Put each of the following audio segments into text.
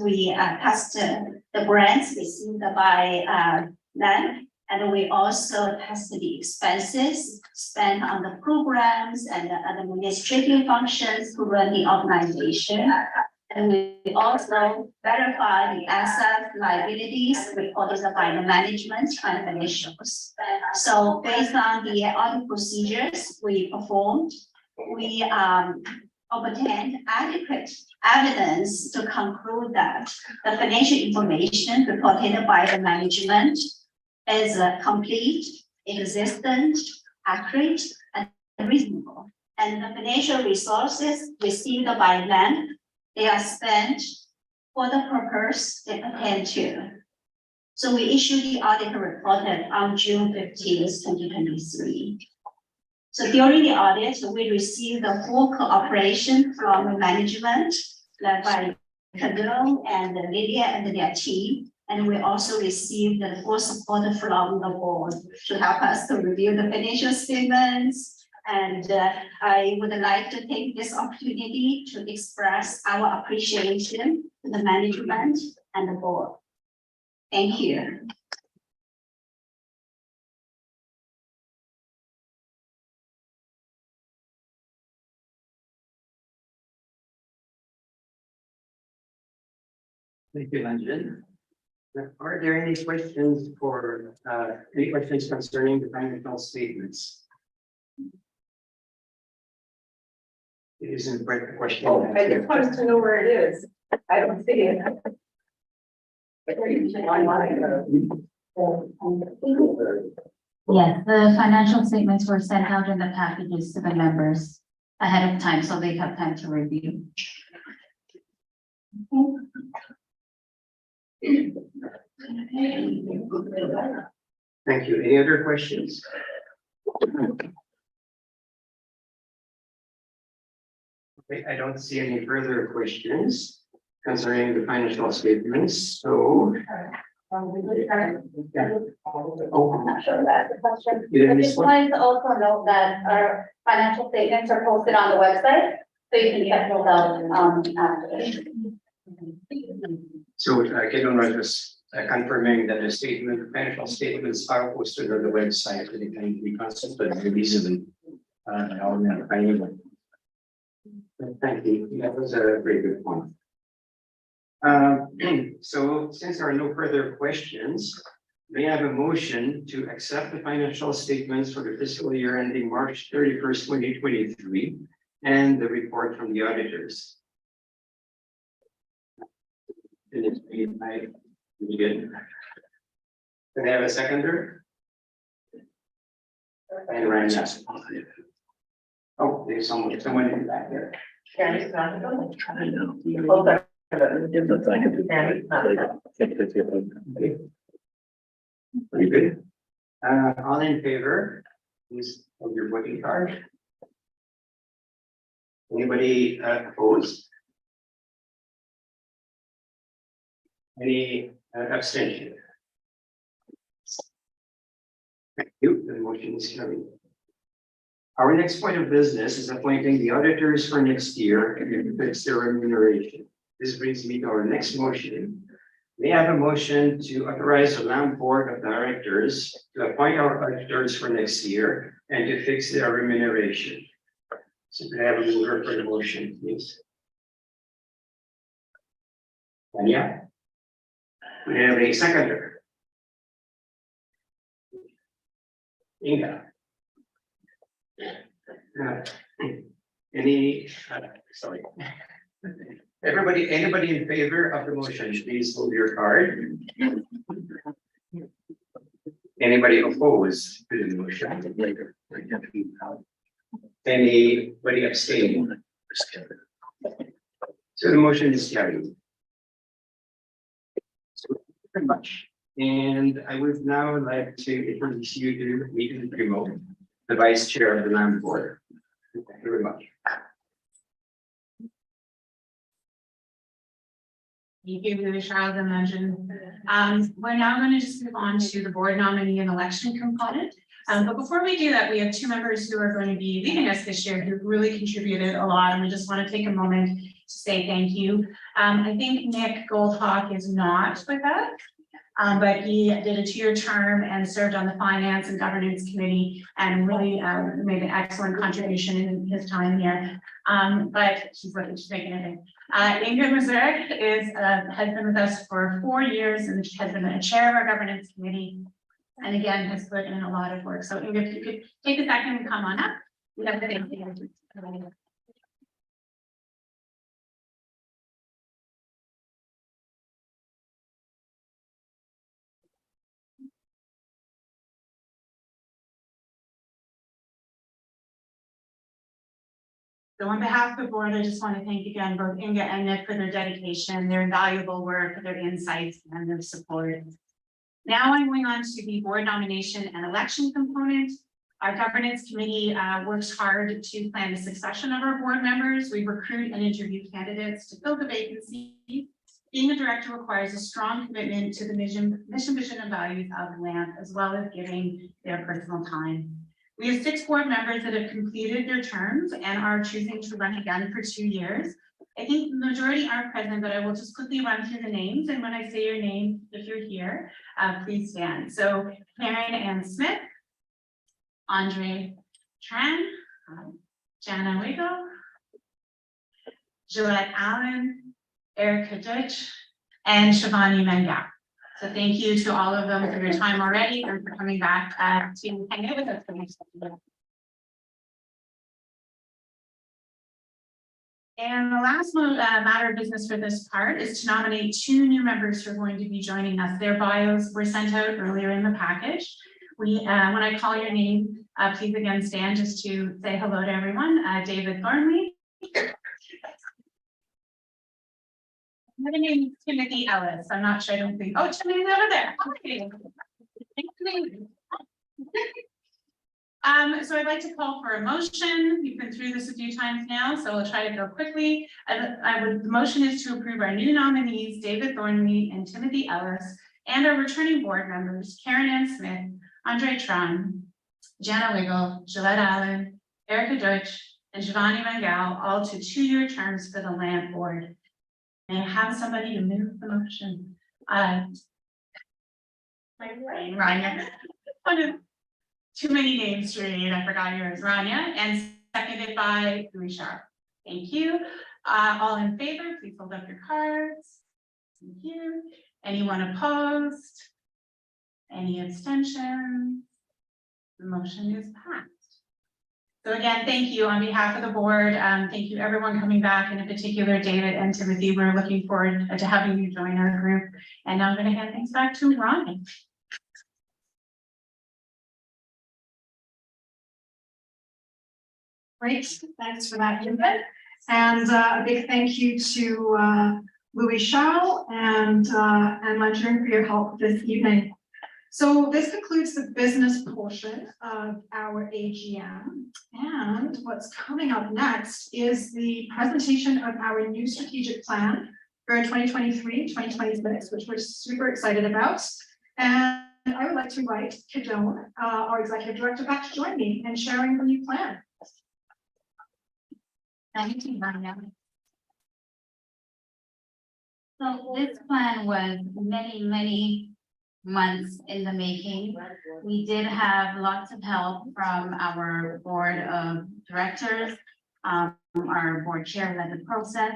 we test the grants received by them, and we also test the expenses spent on the programs and the administrative functions to run the organization. And we also verify the assets, liabilities reported by the management and financials. So based on the audit procedures we performed, we obtained adequate evidence to conclude that the financial information reported by the management is complete, existent, accurate, and reasonable. And the financial resources received by them, they are spent for the purpose they pertain to. So we issued the audit report on June 15th, 2023. So during the audit, we received the full cooperation from the management led by Camilo and Lydia and their team. And we also received the full support from the board to help us to review the financial statements. And I would like to take this opportunity to express our appreciation to the management and the board. Thank you. Thank you, Lanjin. Are there any questions for any questions concerning the financial statements? It isn't quite a question. Oh, I just wanted to know where it is. I don't see it. Yes, the financial statements were sent out in the packages to the members ahead of time, so they have time to review. Thank you. Any other questions? Okay, I don't see any further questions concerning the financial statements, so. I'm not sure that's the question. You didn't I miss just one? wanted to also note that our financial statements are posted on the website, so you can check those out after. So Kevin was just confirming that the statement, financial statements are posted on the website, and it can be consulted easily. Thank you. That was a very good point. So since there are no further questions, may I have a motion to accept the financial statements for the fiscal year ending March 31st, 2023, and the report from the auditors. And it's made by, good. Can I have a seconder? And Ryan, yes. Oh, there's someone in the back there. Very good. All in favor, please hold your voting card. Anybody opposed? Any abstention? Thank you. The motion is carried. Our next point of business is appointing the auditors for next year and to fix their remuneration. This brings me to our next motion. May I have a motion to authorize the Land Board of Directors to appoint our auditors for next year and to fix their remuneration? So could I have a mover for the motion, please? Tanya? We have a seconder. Inga. Sorry. Anybody in favor of the motion, please hold your card. Anybody opposed to the motion? Anybody abstaining? So the motion is carried. So thank you very much. And I would now like to introduce you to Megan Primo, the Vice Chair of the Land Board. Thank you very much. Thank you, Charles and mentioned. We're now going to just move on to the board nominee and election component. But before we do that, we have two members who are going to be leaving us this year who really contributed a lot, and we just want to take a moment to say thank you. I think Nick Goldhawk is not with us. But he did a 2-year term and served on the Finance and Governance Committee and really made an excellent contribution in his time here. But she's making it. Ingrid Mazurek has been with us for 4 years and has been a chair of our Governance Committee. And again, has put in a lot of work. So Ingrid, if you could take a second and come on up. We have the thank you. So on behalf of the board, I just want to thank again both Inga and Nick for their dedication, their invaluable work, their insights, and their support. Now I'm going on to the board nomination and election component. Our governance committee works hard to plan the succession of our board members. We recruit and interview candidates to fill the vacancy. Being a director requires a strong commitment to the mission, vision, and values of LAMP, as well as giving their personal time. We have 6 board members that have completed their terms and are choosing to run again for 2 years. I think the majority aren't present, but I will just quickly run through the names. And when I say your name, if you're here, please stand. So Karen Ann Smith, Andre Tran, Jana Wigo, Gillette Allen, Erica Deutsch, and Shivani Mangal. So thank you to all of them for your time already and for coming back to hang out with us for the next year. And the last matter of business for this part is to nominate 2 new members who are going to be joining us. Their bios were sent out earlier in the package. When I call your name, please again stand just to say hello to everyone. David Thornley. My name is Timothy Ellis. I'm not sure. I don't think. Oh, Timothy's over there. Okay. So I'd like to call for a motion. We've been through this a few times now, so I'll try to go quickly. The motion is to approve our new nominees, David Thornley and Timothy Ellis, and our returning board members, Karen Ann Smith, Andre Tran, Jana Wiggle, Gillette Allen, Erica Deutsch, and Shivani Mangal, all to 2-year terms for the land board. May I have somebody to move the motion? Rania. Too many names to read. I forgot yours, Rania, and seconded by Richard. Thank you. All in favor, please hold up your cards. Thank you. Anyone opposed? Any abstentions? The motion is passed. So again, thank you on behalf of the board. Thank you everyone coming back, and in particular, David and Timothy. We're looking forward to having you join our group. And now I'm going to hand things back to Ronnie. Great, thanks for that, Ingrid. And a big thank you to Louis Charles and Manjun for your help this evening. So this concludes the business portion of our AGM. And what's coming up next is the presentation of our new strategic plan for 2023-2026, which we're super excited about. And I would like to invite Kadone, our executive director, back to join me in sharing the new plan. Thank you, Rania. So this plan was many months in the making. We did have lots of help from our board of directors. Our board chair led the process,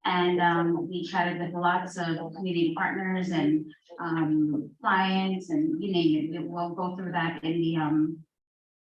and we chatted with lots of community partners and clients, and you name it. We'll go through that in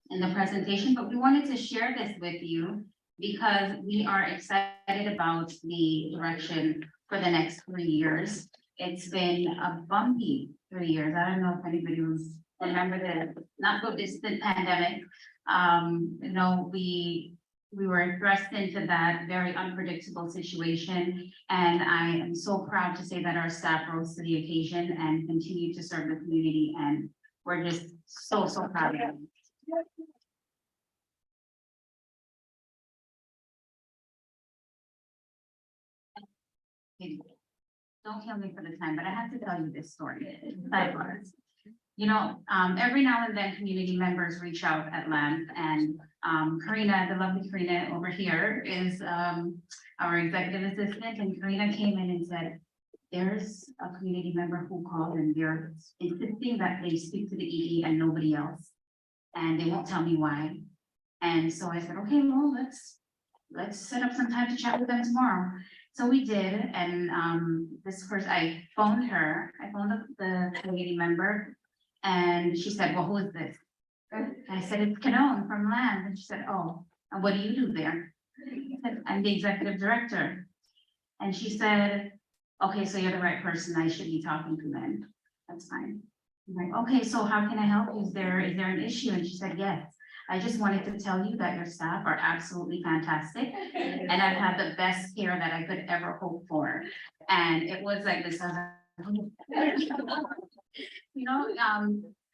the presentation, but we wanted to share this with you because we are excited about the direction for the next 3 years. It's been a bumpy 3 years. I don't know if anybody was remember the not so distant pandemic. You know, we were thrust into that very unpredictable situation, and I am so proud to say that our staff rose to the occasion and continued to serve the community, and we're just so proud of them. Don't kill me for the time, but I have to tell you this story. Sidebars. You know, every now and then community members reach out at LAMP and Karina, the lovely Karina over here is, our executive assistant, and Karina came in and said, there's a community member who called and they're insisting that they speak to the EE and nobody else. And they won't tell me why. And so I said, okay, well, let's set up some time to chat with them tomorrow. So we did, and this person, I phoned the community member, and she said, well, who is this? And I said, it's Canon from Land, and she said, oh, and what do you do there? I said, I'm the executive director. And she said, okay, so you're the right person I should be talking to then. That's fine. I'm like, okay, so how can I help you? Is there an issue? And she said, yes. I just wanted to tell you that your staff are absolutely fantastic. And I've had the best care that I could ever hope for. And it was like this. You know,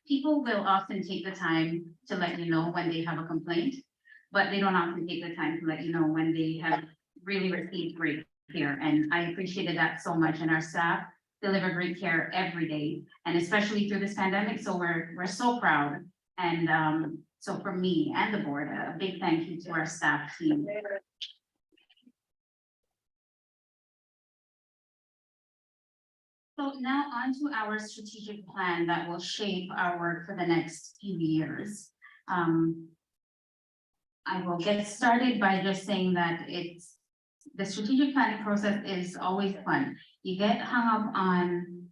people will often take the time to let you know when they have a complaint, but they don't often take the time to let you know when they have really received great care. And I appreciated that so much. And our staff deliver great care every day, and especially through this pandemic. So we're so proud. And so for me and the board, a big thank you to our staff team. So now on to our strategic plan that will shape our work for the next few years. I will get started by just saying that the strategic planning process is always fun. You get hung up on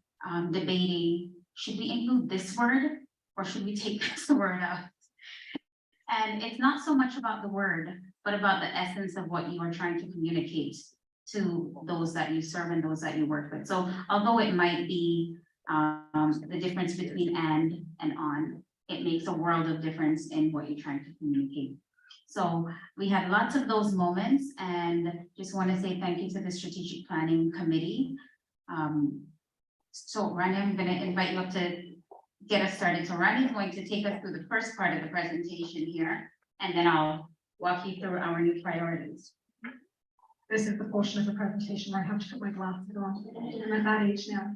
debating, should we include this word or should we take this word out? And it's not so much about the word, but about the essence of what you are trying to communicate to those that you serve and those that you work with. So although it might be the difference between and on, it makes a world of difference in what you're trying to communicate. So we had lots of those moments, and just want to say thank you to the strategic planning committee. So Rani, I'm going to invite you up to get us started. So Rani is going to take us through the first part of the presentation here, and then I'll walk you through our new priorities. This is the portion of the presentation where I have to put my glasses on. I'm at that age now.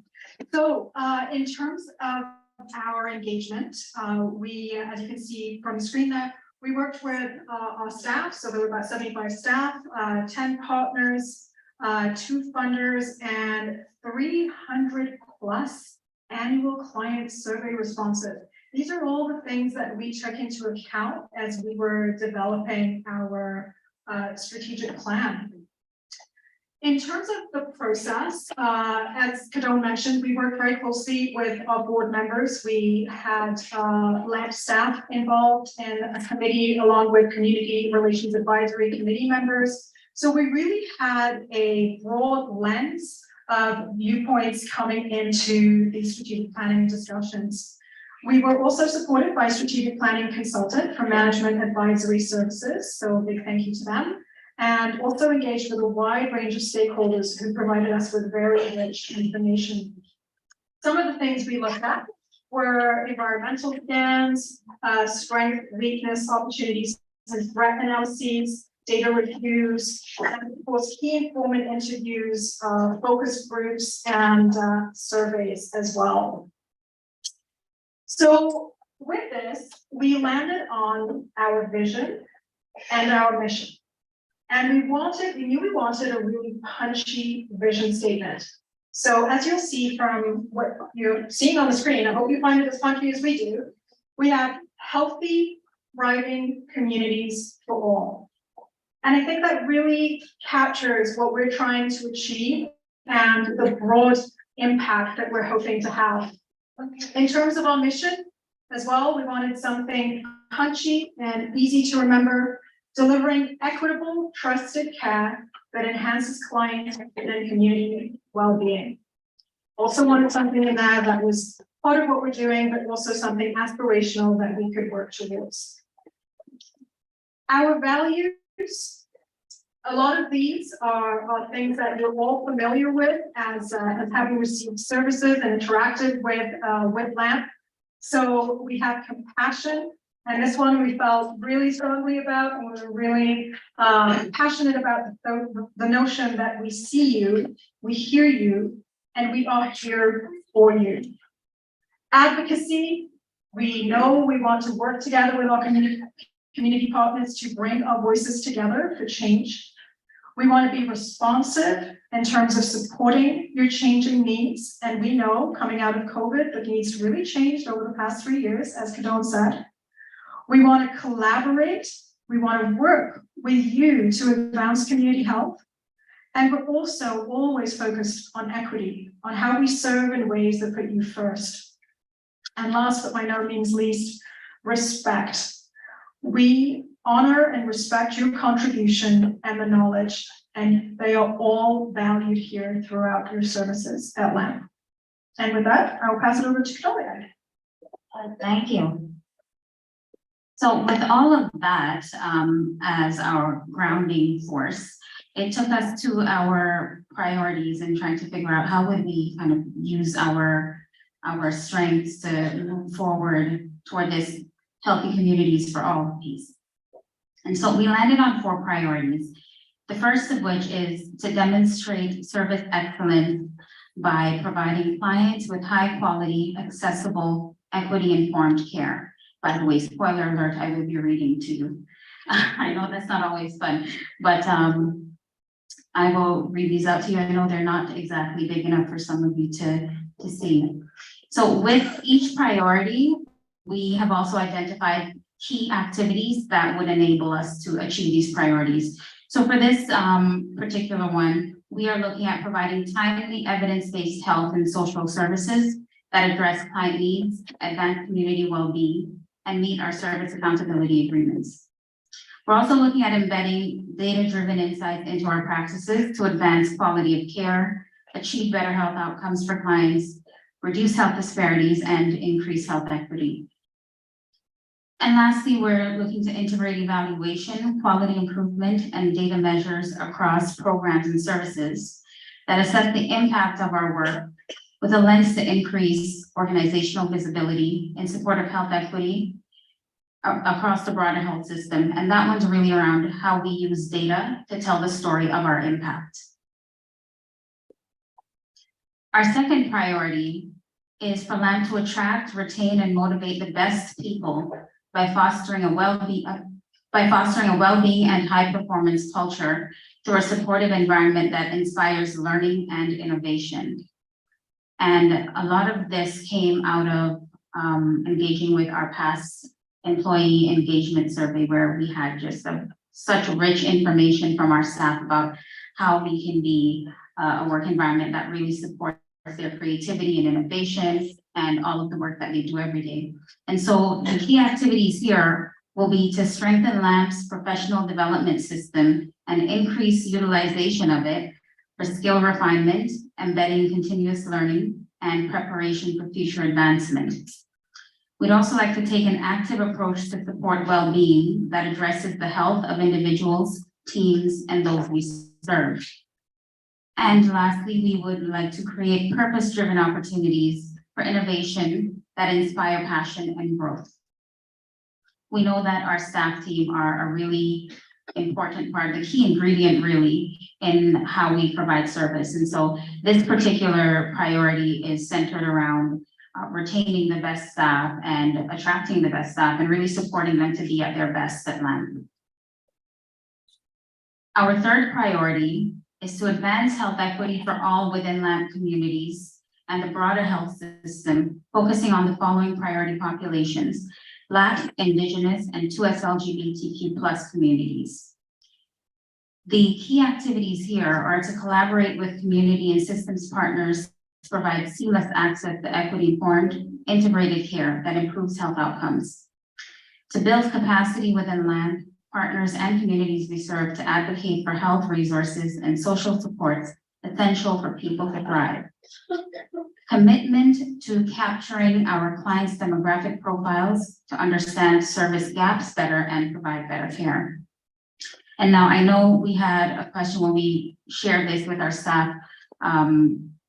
So in terms of our engagement, we, as you can see from the screen there, we worked with our staff. So there were about 75 staff, 10 partners, 2 funders, and 300 plus annual client survey responses. These are all the things that we took into account as we were developing our strategic plan. In terms of the process, as Kadon mentioned, we worked very closely with our board members. We had lab staff involved in a committee along with community relations advisory committee members. So we really had a broad lens of viewpoints coming into these strategic planning discussions. We were also supported by a strategic planning consultant from Management Advisory Services. So a big thank you to them. And also engaged with a wide range of stakeholders who provided us with very rich information. Some of the things we looked at were environmental scans, strength, weakness, opportunities, and threat analyses, data reviews, and of course, key informant interviews, focus groups, and surveys as well. So with this, we landed on our vision and our mission. And we knew we wanted a really punchy vision statement. So as you'll see from what you're seeing on the screen, I hope you find it as punchy as we do. We have healthy, thriving communities for all. And I think that really captures what we're trying to achieve and the broad impact that we're hoping to have. In terms of our mission as well, we wanted something punchy and easy to remember, delivering equitable, trusted care that enhances client and community well-being. Also wanted something in there that was part of what we're doing, but also something aspirational that we could work towards. Our values, a lot of these are things that you're all familiar with as having received services and interacted with LAMP. So we have compassion. And this one we felt really strongly about, and we're really passionate about the notion that we see you, we hear you, and we are here for you. Advocacy, we know we want to work together with our community partners to bring our voices together for change. We want to be responsive in terms of supporting your changing needs. And we know coming out of COVID, the needs really changed over the past 3 years, as Kadon said. We want to collaborate. We want to work with you to advance community health. And we're also always focused on equity, on how we serve in ways that put you first. And last but by no means least, respect. We honor and respect your contribution and the knowledge, and they are all valued here throughout your services at LAMP. And with that, I'll pass it over to Victoria. Thank you. So with all of that as our grounding force, it took us to our priorities and trying to figure out how would we kind of use our strengths to move forward toward this healthy communities for all piece. And so we landed on 4 priorities. The first of which is to demonstrate service excellence by providing clients with high quality, accessible, equity-informed care. By the way, spoiler alert, I will be reading to you. I know that's not always fun, but I will read these out to you. I know they're not exactly big enough for some of you to see. So with each priority, we have also identified key activities that would enable us to achieve these priorities. So for this particular one, we are looking at providing timely evidence-based health and social services that address client needs, advance community well-being, and meet our service accountability agreements. We're also looking at embedding data-driven insights into our practices to advance quality of care, achieve better health outcomes for clients, reduce health disparities, and increase health equity. And lastly, we're looking to integrate evaluation, quality improvement, and data measures across programs and services that assess the impact of our work with a lens to increase organizational visibility in support of health equity across the broader health system. And that one's really around how we use data to tell the story of our impact. Our second priority is for LAMP to attract, retain, and motivate the best people by fostering a well-being and high-performance culture through a supportive environment that inspires learning and innovation. And a lot of this came out of engaging with our past employee engagement survey, where we had just such rich information from our staff about how we can be a work environment that really supports their creativity and innovation and all of the work that they do every day. And so the key activities here will be to strengthen LAMP's professional development system and increase utilization of it for skill refinement, embedding continuous learning, and preparation for future advancement. We'd also like to take an active approach to support well-being that addresses the health of individuals, teams, and those we serve. And lastly, we would like to create purpose-driven opportunities for innovation that inspire passion and growth. We know that our staff team are a really important part, the key ingredient really in how we provide service. And so this particular priority is centered around retaining the best staff and attracting the best staff and really supporting them to be at their best at LAMP. Our third priority is to advance health equity for all within LAMP communities and the broader health system, focusing on the following priority populations: Black, Indigenous, and 2S LGBTQ+ communities. The key activities here are to collaborate with community and systems partners to provide seamless access to equity-informed, integrated care that improves health outcomes. To build capacity within LAMP, partners and communities we serve to advocate for health resources and social supports essential for people to thrive. Commitment to capturing our clients' demographic profiles to understand service gaps better and provide better care. And now I know we had a question when we shared this with our staff.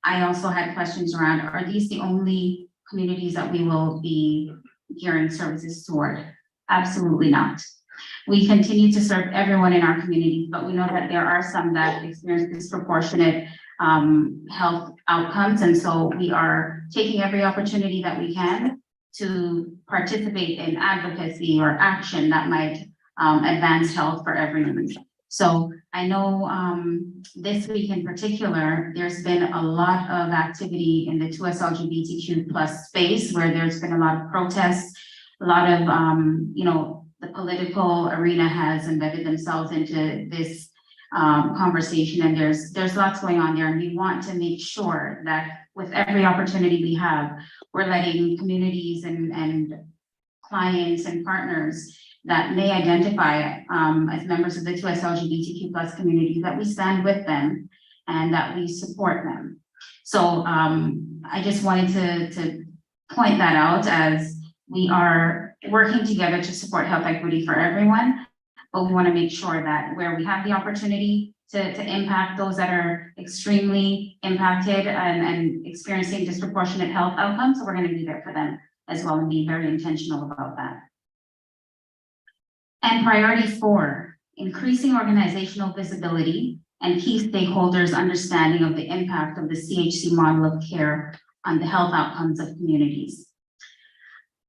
I also had questions around, are these the only communities that we will be gearing services toward? Absolutely not. We continue to serve everyone in our community, but we know that there are some that experience disproportionate health outcomes. And so we are taking every opportunity that we can to participate in advocacy or action that might advanced health for everyone. So I know, this week in particular, there's been a lot of activity in the 2S LGBTQ plus space where there's been a lot of protests, a lot of, the political arena has embedded themselves into this conversation, and there's lots going on there, and we want to make sure that with every opportunity we have, we're letting communities and clients and partners that may identify as members of the 2S LGBTQ plus community, that we stand with them and that we support them. So I just wanted to point that out, as we are working together to support health equity for everyone. But we want to make sure that where we have the opportunity to impact those that are extremely impacted and experiencing disproportionate health outcomes, so we're going to be there for them as well and be very intentional about that. And priority 4, increasing organizational visibility and key stakeholders' understanding of the impact of the CHC model of care on the health outcomes of communities.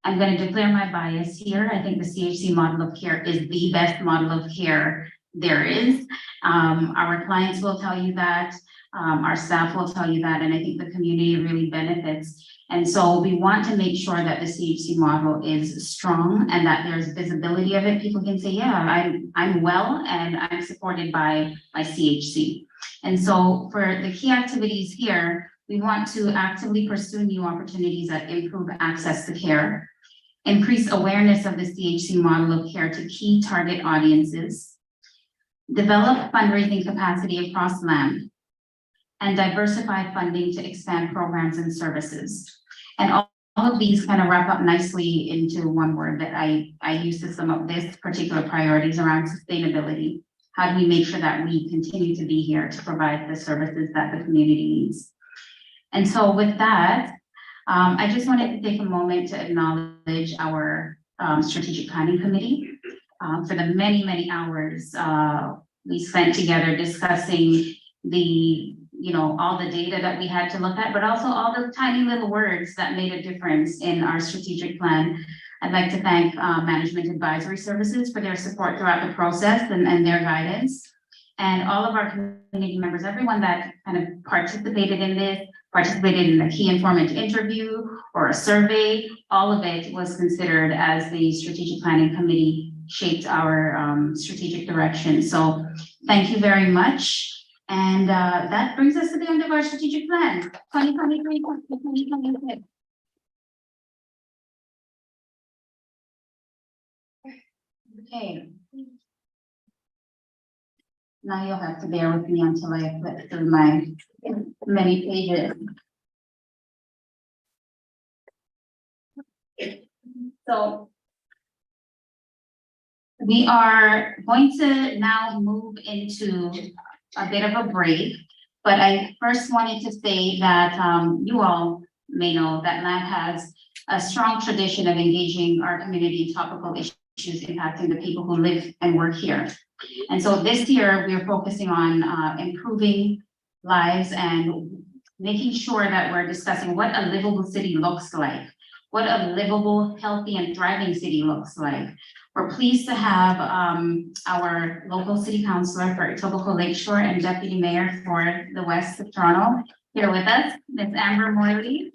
I'm going to declare my bias here. I think the CHC model of care is the best model of care there is. Our clients will tell you that, our staff will tell you that, and I think the community really benefits. And so we want to make sure that the CHC model is strong and that there's visibility of it. People can say, yeah, I'm well and I'm supported by CHC. And so for the key activities here, we want to actively pursue new opportunities that improve access to care, increase awareness of the CHC model of care to key target audiences, develop fundraising capacity across land, and diversify funding to expand programs and services. And all of these kind of wrap up nicely into one word that I use to sum up this particular priorities around sustainability. How do we make sure that we continue to be here to provide the services that the community needs? And so with that, I just wanted to take a moment to acknowledge our strategic planning committee for the many, many hours we spent together discussing all the data that we had to look at, but also all the tiny little words that made a difference in our strategic plan. I'd like to thank Management Advisory Services for their support throughout the process and their guidance. And all of our community members, everyone that kind of participated in this, participated in a key informant interview or a survey, all of it was considered as the strategic planning committee shaped our strategic direction. So thank you very much. And that brings us to the end of our strategic plan, 2023-2026. Okay. Now you'll have to bear with me until I flip through my many pages. So we are going to now move into a bit of a break, but I first wanted to say that you all may know that LAND has a strong tradition of engaging our community in topical issues impacting the people who live and work here. And so this year we're focusing on improving lives and making sure that we're discussing what a livable city looks like, what a livable, healthy, and thriving city looks like. We're pleased to have our local city councilor for Etobicoke Lakeshore and deputy mayor for the West of Toronto here with us, Ms. Amber Morley.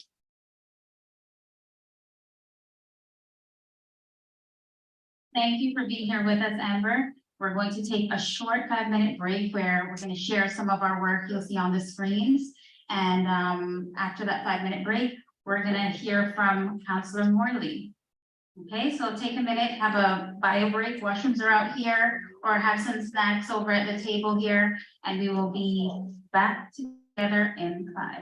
Thank you for being here with us, Amber. We're going to take a short 5-minute break where we're going to share some of our work you'll see on the screens. And after that 5-minute break, we're going to hear from Councilor Morley. Okay, so take a minute, have a bio break, washrooms are out here, or have some snacks over at the table here, and we will be back together in 5.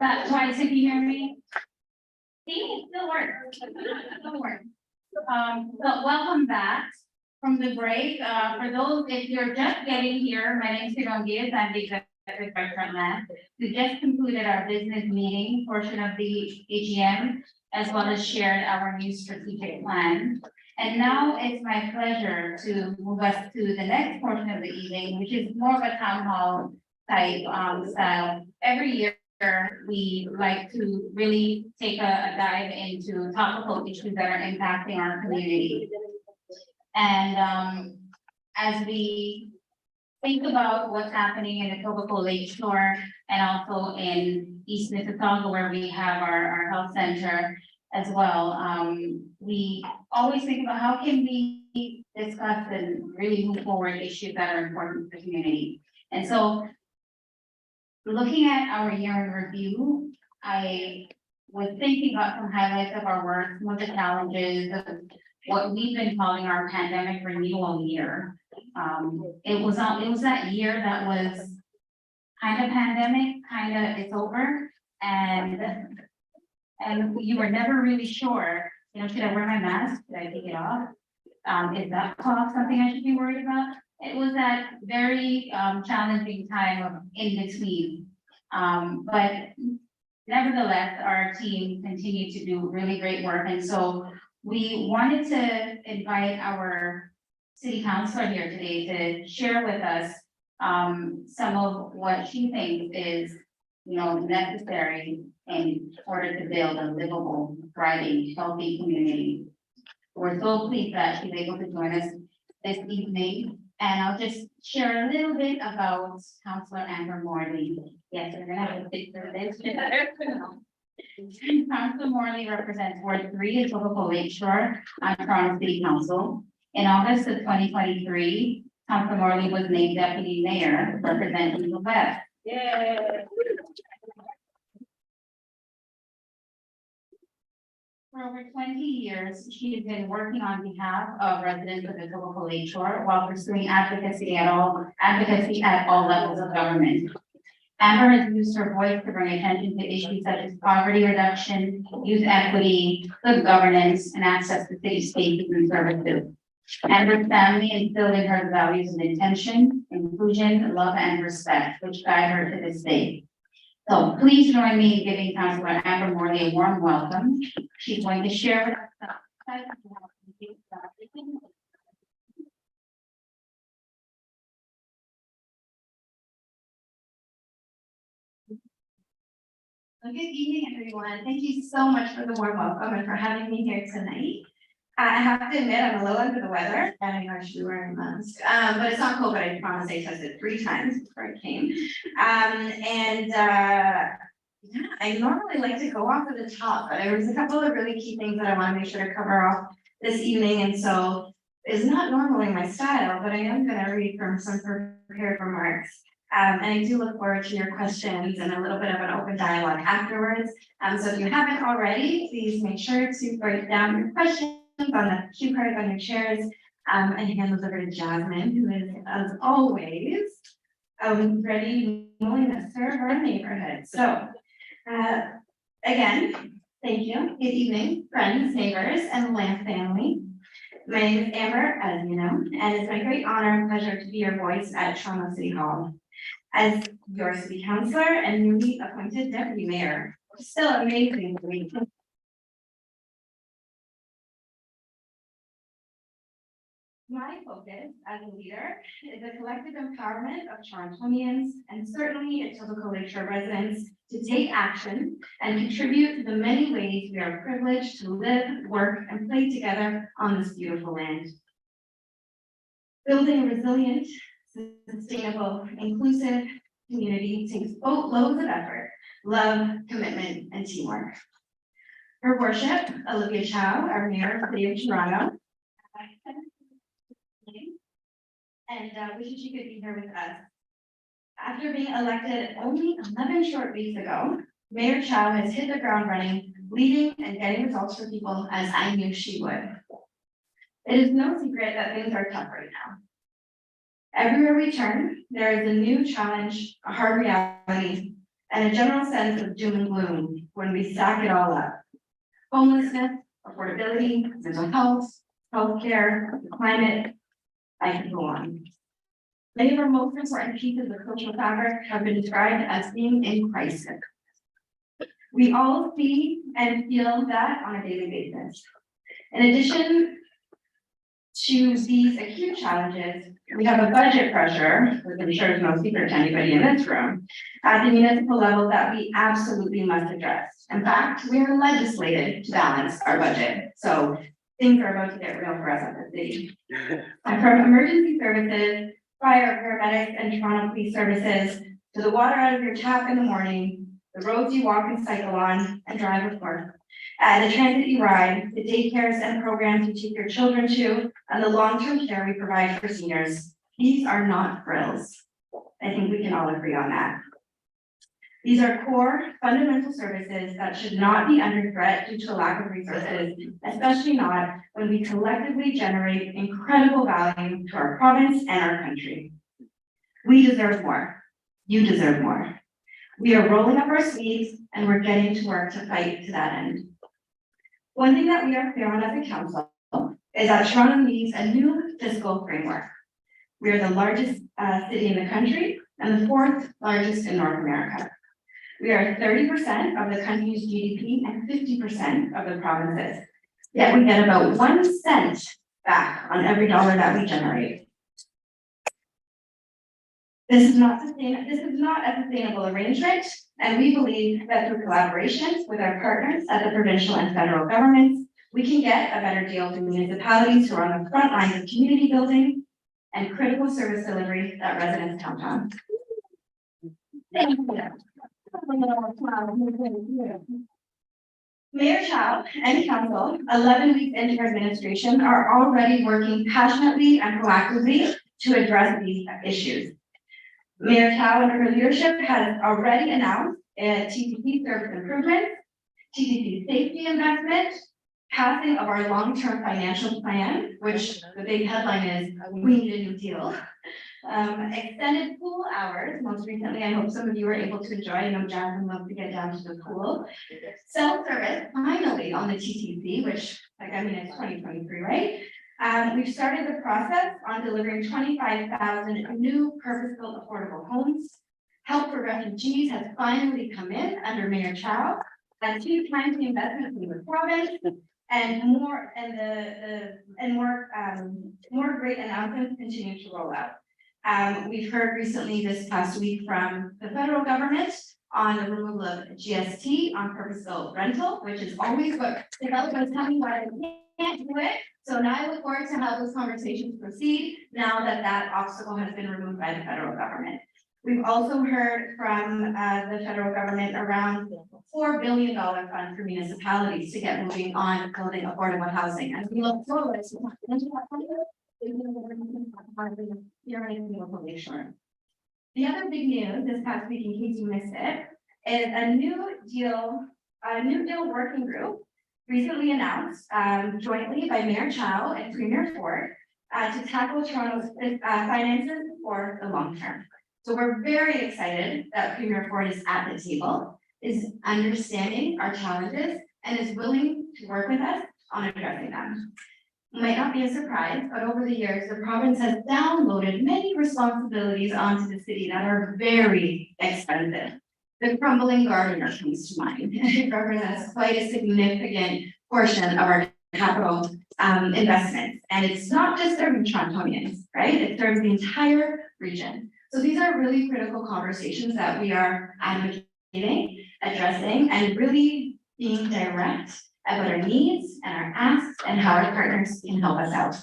But twice, if you hear me? See, it still works. It still works. But welcome back from the break. For those, if you're just getting here, my name is Sidon Diaz, I'm the executive vice president. We just concluded our business meeting portion of the AGM, as well as shared our new strategic plan. And now it's my pleasure to move us to the next portion of the evening, which is more of a town hall type style. Every year, we like to really take a dive into topical issues that are impacting our community. And as we think about what's happening in the Etobicoke Lakeshore and also in East Mississauga, where we have our health center as well, we always think about how can we discuss and really move forward issues that are important to the community. And so, looking at our year in review, I was thinking about some highlights of our work, some of the challenges of what we've been calling our pandemic renewal year. It was that year that was kind of pandemic, kind of it's over, and you were never really sure, you know, should I wear my mask? Should I take it off? Is that cough something I should be worried about? It was that very challenging time of in between. But nevertheless, our team continued to do really great work. And so we wanted to invite our city councilor here today to share with us some of what she thinks is, you know, necessary in order to build a livable, thriving, healthy community. We're so pleased that she's able to join us this evening. And I'll just share a little bit about Councillor Amber Morley. Yes, we're gonna have a picture of this. Councillor Morley represents Ward 3 at Etobicoke Lakeshore on Toronto City Council. In August of 2023, Councillor Morley was named Deputy Mayor representing the West. Yay! For over 20 years, she has been working on behalf of residents of the Etobicoke Lakeshore while pursuing advocacy at all levels of government. Amber has used her voice to bring attention to issues such as poverty reduction, youth equity, good governance, and access to city spaces and services. Amber's family instilled in her the values of intention, inclusion, love, and respect, which guide her to this day. So please join me in giving Councillor Amber Morley a warm welcome. She's going to share with us. Good evening, everyone. Thank you so much for the warm welcome and for having me here tonight. I have to admit, I'm a little under the weather and I know I should be wearing a mask, but it's not COVID. I promise I tested 3 times before I came. Yeah, I normally like to go off at the top, but there was a couple of really key things that I want to make sure to cover off this evening. And so it's not normally my style, but I am going to read from some prepared remarks. And I do look forward to your questions and a little bit of an open dialogue afterwards. So if you haven't already, please make sure to write down your questions on the cue card on your chairs, and hand those over to Jasmine, who is, as always, ready, willing to serve our neighborhood. So, again, thank you. Good evening, friends, neighbors, and Lamb family. My name is Amber, as you know, and it's my great honor and pleasure to be your voice at Toronto City Hall. As your city councilor and newly appointed deputy mayor, still amazing to me. My focus as a leader is the collective empowerment of Torontonians and certainly Etobicoke Lakeshore residents to take action and contribute to the many ways we are privileged to live, work, and play together on this beautiful land. Building a resilient, sustainable, inclusive community takes boatloads of effort, love, commitment, and teamwork. Her worship, Olivia Chow, our mayor of the city of Toronto, and wishes she could be here with us. After being elected only 11 short weeks ago, Mayor Chow has hit the ground running, leading and getting results for people as I knew she would. It is no secret that things are tough right now. Everywhere we turn, there is a new challenge, a hard reality, and a general sense of doom and gloom when we stack it all up. Homelessness, affordability, mental health, healthcare, the climate, I could go on. Many of our most important pieces of social fabric have been described as being in crisis. We all see and feel that on a daily basis. In addition to these acute challenges, we have a budget pressure, which I'm sure is no secret to anybody in this room, at the municipal level that we absolutely must address. In fact, we are legislated to balance our budget, so things are about to get real for us at the city. And from emergency services, fire, paramedics, and Toronto Police Services, to the water out of your tap in the morning, the roads you walk and cycle on and drive, of course, the transit you ride, the daycares and programs you take your children to, and the long-term care we provide for seniors. These are not frills. I think we can all agree on that. These are core fundamental services that should not be under threat due to a lack of resources, especially not when we collectively generate incredible value to our province and our country. We deserve more. You deserve more. We are rolling up our sleeves and we're getting to work to fight to that end. One thing that we are clear on as a council is that Toronto needs a new fiscal framework. We are the largest city in the country and the fourth largest in North America. We are 30% of the country's GDP and 50% of the provinces. Yet we get about 1 cent back on every dollar that we generate. This is not a sustainable arrangement, and we believe that through collaboration with our partners at the provincial and federal governments, we can get a better deal for municipalities who are on the front lines of community building and critical service delivery that residents count on. Thank you. Mayor Chow and council, 11 weeks into her administration, are already working passionately and proactively to address these issues. Mayor Chow and her leadership has already announced a TTC service improvement, TTC safety investment, passing of our long-term financial plan, which the big headline is, we need a new deal. Extended pool hours, most recently, I hope some of you were able to enjoy, I know Jasmine loves to get down to the pool. Self-service, finally on the TTC, which, it's 2023, right? We've started the process on delivering 25,000 new purpose-built affordable homes. Help for refugees has finally come in under Mayor Chow, at 2 times the investment from the province, and more great announcements continue to roll out. We've heard recently this past week from the federal government on the removal of GST on purpose-built rental, which is always what developers tell me why they can't do it. So now I look forward to how those conversations proceed now that that obstacle has been removed by the federal government. We've also heard from the federal government around $4 billion fund for municipalities to get moving on building affordable housing. And we look forward to the other big news this past week, in case you missed it, is a new deal working group recently announced jointly by Mayor Chow and Premier Ford to tackle Toronto's finances for the long term. So we're very excited that Premier Ford is at the table, is understanding our challenges, and is willing to work with us on addressing them. It might not be a surprise, but over the years, the province has downloaded many responsibilities onto the city that are very expensive. The crumbling gardener comes to mind. It represents quite a significant portion of our capital investments. And it's not just serving Torontonians, right? It serves the entire region. So these are really critical conversations that we are advocating, addressing, and really being direct about our needs and our asks and how our partners can help us out.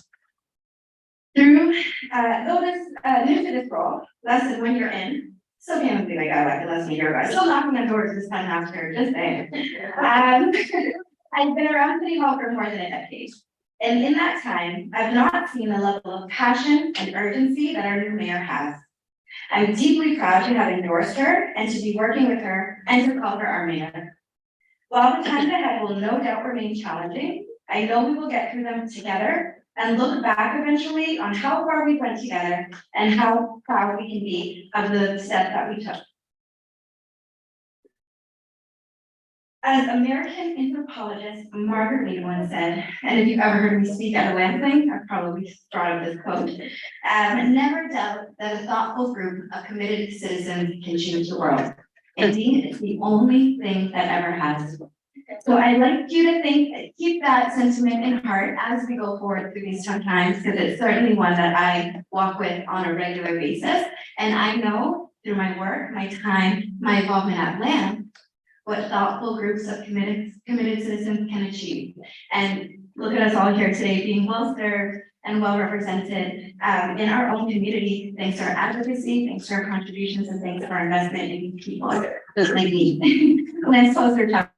Though this new to this role, less than 1 year in, still can't believe I got elected less than a year ago. Still knocking on doors this time after, just saying. I've been around City Hall for more than a decade. And in that time, I've not seen the level of passion and urgency that our new mayor has. I'm deeply proud to have endorsed her and to be working with her and to call her our mayor. While the times ahead will no doubt remain challenging, I know we will get through them together and look back eventually on how far we went together and how proud we can be of the steps that we took. As American anthropologist Margaret Mead once said, and if you've ever heard me speak at a land thing, I've probably brought up this quote, never doubt that a thoughtful group of committed citizens can change the world. Indeed, it's the only thing that ever has. So I'd like you to keep that sentiment in heart as we go forward through these tough times, because it's certainly one that I walk with on a regular basis. And I know through my work, my time, my involvement at land, what thoughtful groups of committed citizens can achieve. And look at us all here today being well served and well represented in our own community, thanks to our advocacy, thanks to our contributions, and thanks to our investment in people like me. Let's close our talk.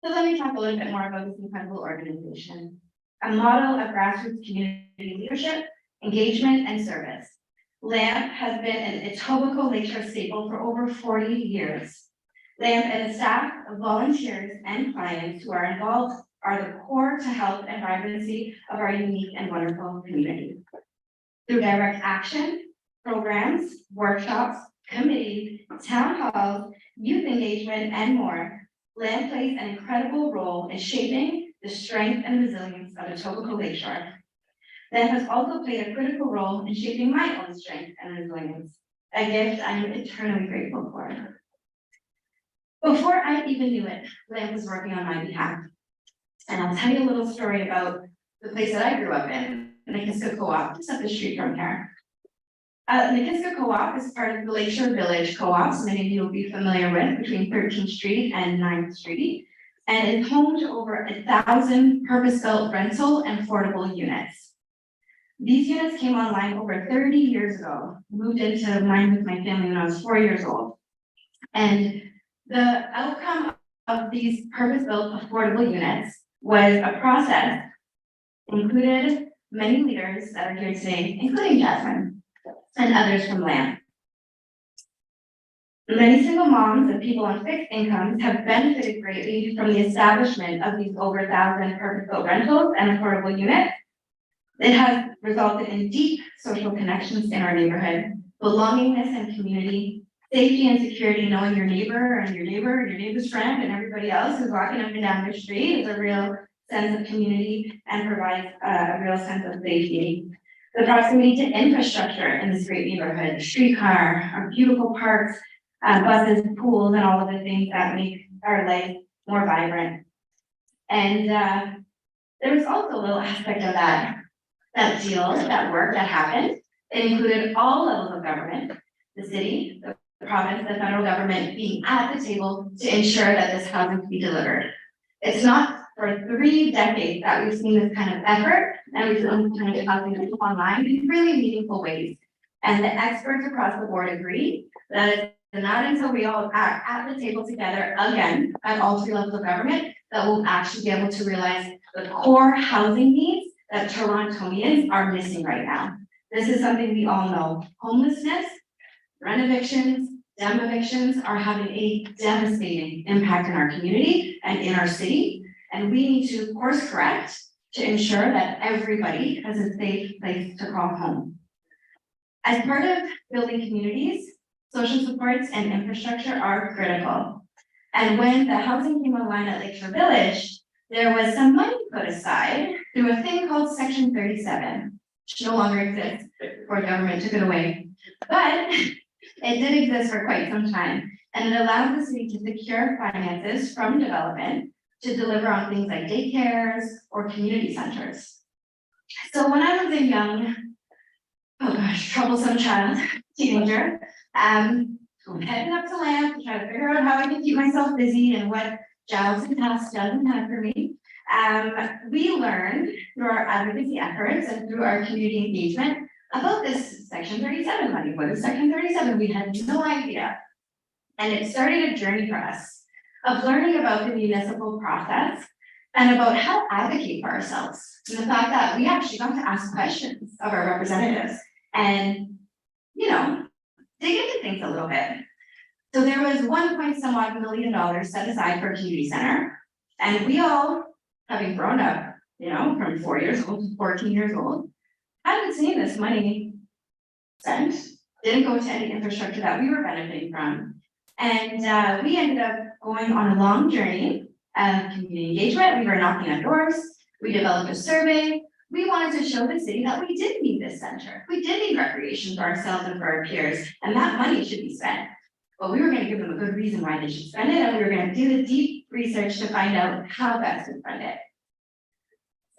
So let me talk a little bit more about this incredible organization. A model of grassroots community leadership, engagement, and service. LAMP has been an Etobicoke Lakeshore staple for over 40 years. LAMP and the staff of volunteers and clients who are involved are the core to health and vibrancy of our unique and wonderful community. Through direct action, programs, workshops, committees, town halls, youth engagement, and more, LAMP plays an incredible role in shaping the strength and resilience of Etobicoke Lakeshore. LAMP has also played a critical role in shaping my own strength and resilience, a gift I'm eternally grateful for. Before I even knew it, LAMP was working on my behalf. And I'll tell you a little story about the place that I grew up in, Nikiska Co-op, just up the street from here. Nikiska Co-op is part of the Lakeshore Village Co-ops, many of you will be familiar with, between 13th Street and 9th Street, and is home to over 1,000 purpose-built rental and affordable units. These units came online over 30 years ago, moved into mine with my family when I was 4 years old. And the outcome of these purpose-built affordable units was a process included many leaders that are here today, including Jasmine and others from LAMP. Many single moms and people on fixed incomes have benefited greatly from the establishment of these over 1,000 purpose-built rentals and affordable units. It has resulted in deep social connections in our neighborhood, belongingness and community, safety and security, knowing your neighbor and your neighbor's friend and everybody else who's walking up and down the street is a real sense of community and provides a real sense of safety. The proximity to infrastructure in this great neighborhood, the streetcar, our beautiful parks, buses, pools, and all of the things that make our life more vibrant. And there was also a little aspect of that deal, that work that happened. It included all levels of government, the city, the province, the federal government being at the table to ensure that this housing could be delivered. It's not for 3 decades that we've seen this kind of effort, and we've seen this kind of housing come online in really meaningful ways. And the experts across the board agree that it's not until we all are at the table together again at all 3 levels of government that we'll actually be able to realize the core housing needs that Torontonians are missing right now. This is something we all know. Homelessness, rent evictions, dem evictions are having a devastating impact in our community and in our city. And we need to course correct to ensure that everybody has a safe place to call home. As part of building communities, social supports and infrastructure are critical. And when the housing came online at Lakeshore Village, there was some money put aside through a thing called Section 37, which no longer exists before government took it away. But it did exist for quite some time, and it allowed the city to secure finances from development to deliver on things like daycares or community centers. So when I was a young, troublesome child, teenager, heading up to LAMP to try to figure out how I can keep myself busy and what jobs and tasks doesn't have for me. We learned through our advocacy efforts and through our community engagement about this Section 37 money. What is Section 37? We had no idea. And it started a journey for us of learning about the municipal process and about how to advocate for ourselves. And the fact that we actually got to ask questions of our representatives and, dig into things a little bit. So there was $1 million set aside for a community center. And we all, having grown up, from 4 years old to 14 years old, hadn't seen this money spent didn't go to any infrastructure that we were benefiting from. And we ended up going on a long journey of community engagement. We were knocking on doors, we developed a survey. We wanted to show the city that we did need this center. We did need recreation for ourselves and for our peers, and that money should be spent. But we were gonna give them a good reason why they should spend it, and we were gonna do the deep research to find out how best to fund it.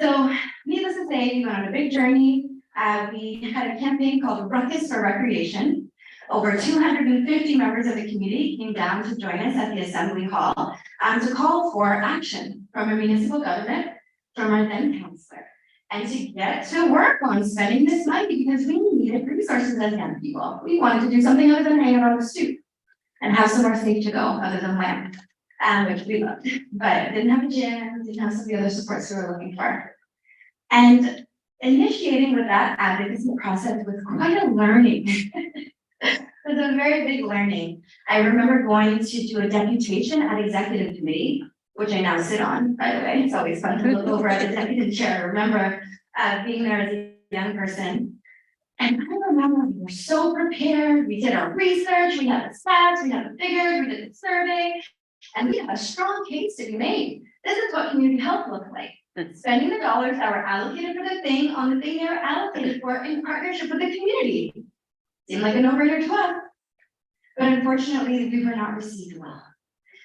So needless to say, we went on a big journey. We had a campaign called Ruckus for Recreation. Over 250 members of the community came down to join us at the Assembly Hall to call for action from our municipal government, from our then councillor, and to get to work on spending this money because we needed resources as young people. We wanted to do something other than hang out on the stoop and have somewhere safe to go other than land, which we loved, but didn't have a gym, didn't have some of the other supports we were looking for. And initiating with that advocacy process was quite a learning. It was a very big learning. I remember going to do a deputation at executive committee, which I now sit on, by the way. It's always fun to look over at the deputy chair. I remember being there as a young person. And I remember we were so prepared. We did our research, we had the stats, we had the figures, we did the survey, and we have a strong case to be made. This is what community health looks like. Spending the dollars that were allocated for the thing on the thing they were allocated for in partnership with the community. Seemed like a no-brainer to us. But unfortunately, we were not received well.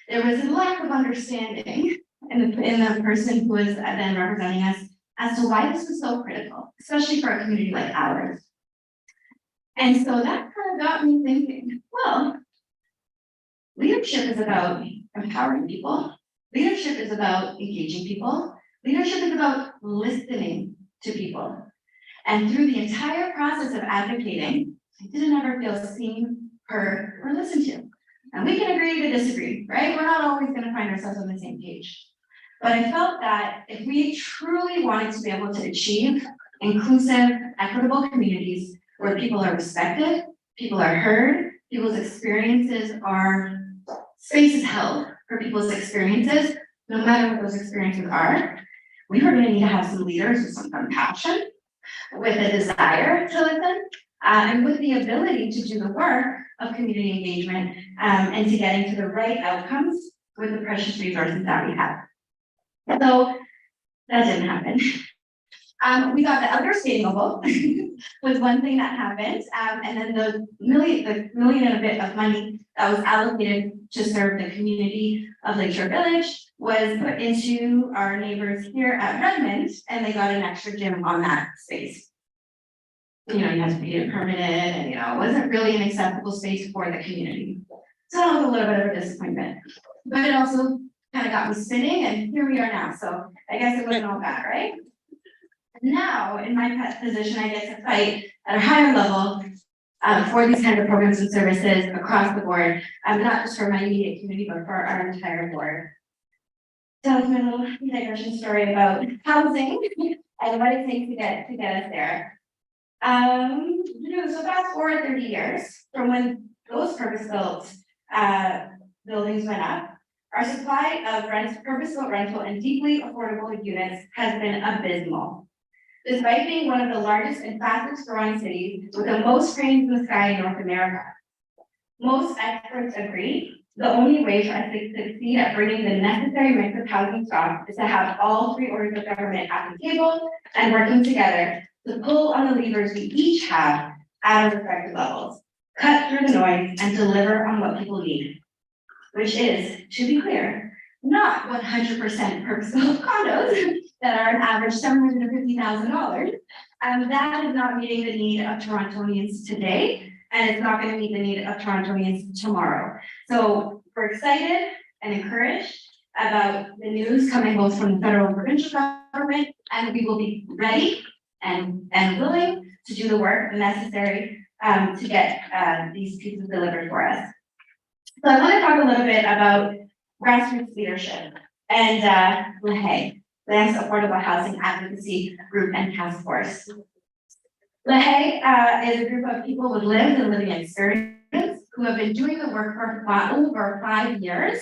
There was a lack of understanding in the person who was then representing us as to why this was so critical, especially for a community like ours. And so that kind of got me thinking, well, leadership is about empowering people. Leadership is about engaging people. Leadership is about listening to people. And through the entire process of advocating, I didn't ever feel seen, heard, or listened to. And we can agree to disagree, right? We're not always going to find ourselves on the same page. But I felt that if we truly wanted to be able to achieve inclusive, equitable communities where people are respected, people are heard, people's experiences are, space is held for people's experiences, no matter what those experiences are, we were going to need to have some leaders with some compassion, with a desire to listen, and with the ability to do the work of community engagement and to getting to the right outcomes with the precious resources that we have. So that didn't happen. We got the Elder Skating Bowl was one thing that happened, and then the million and a bit of money that was allocated to serve the community of Lakeshore Village was put into our neighbors here at Redmond, and they got an extra gym on that space. You know, you have to be permitted, and it wasn't really an acceptable space for the community. So that was a little bit of a disappointment, but it also kind of got me spinning, and here we are now. So I guess it wasn't all bad, right? Now, in my position, I get to fight at a higher level for these kind of programs and services across the board, not just for my immediate community, but for our entire board. So it's my little digression story about housing and what it takes to get us there. So fast forward 30 years from when those purpose-built buildings went up, our supply of purpose-built rental and deeply affordable units has been abysmal. Despite being one of the largest and fastest growing cities with the most cranes in the sky in North America, most experts agree the only way for us to succeed at bringing the necessary mix of housing stock is to have all three orders of government at the table and working together to pull on the levers we each have at our respective levels, cut through the noise, and deliver on what people need, which is, to be clear, not 100% purpose-built condos that are an average $750,000. That is not meeting the need of Torontonians today, and it's not going to meet the need of Torontonians tomorrow. So we're excited and encouraged about the news coming both from the federal and provincial government, and we will be ready and willing to do the work necessary to get these pieces delivered for us. So I want to talk a little bit about grassroots leadership and LaHaye, Land's Affordable Housing Advocacy Group and Task Force. LaHaye is a group of people with lived and living experience who have been doing the work for over 5 years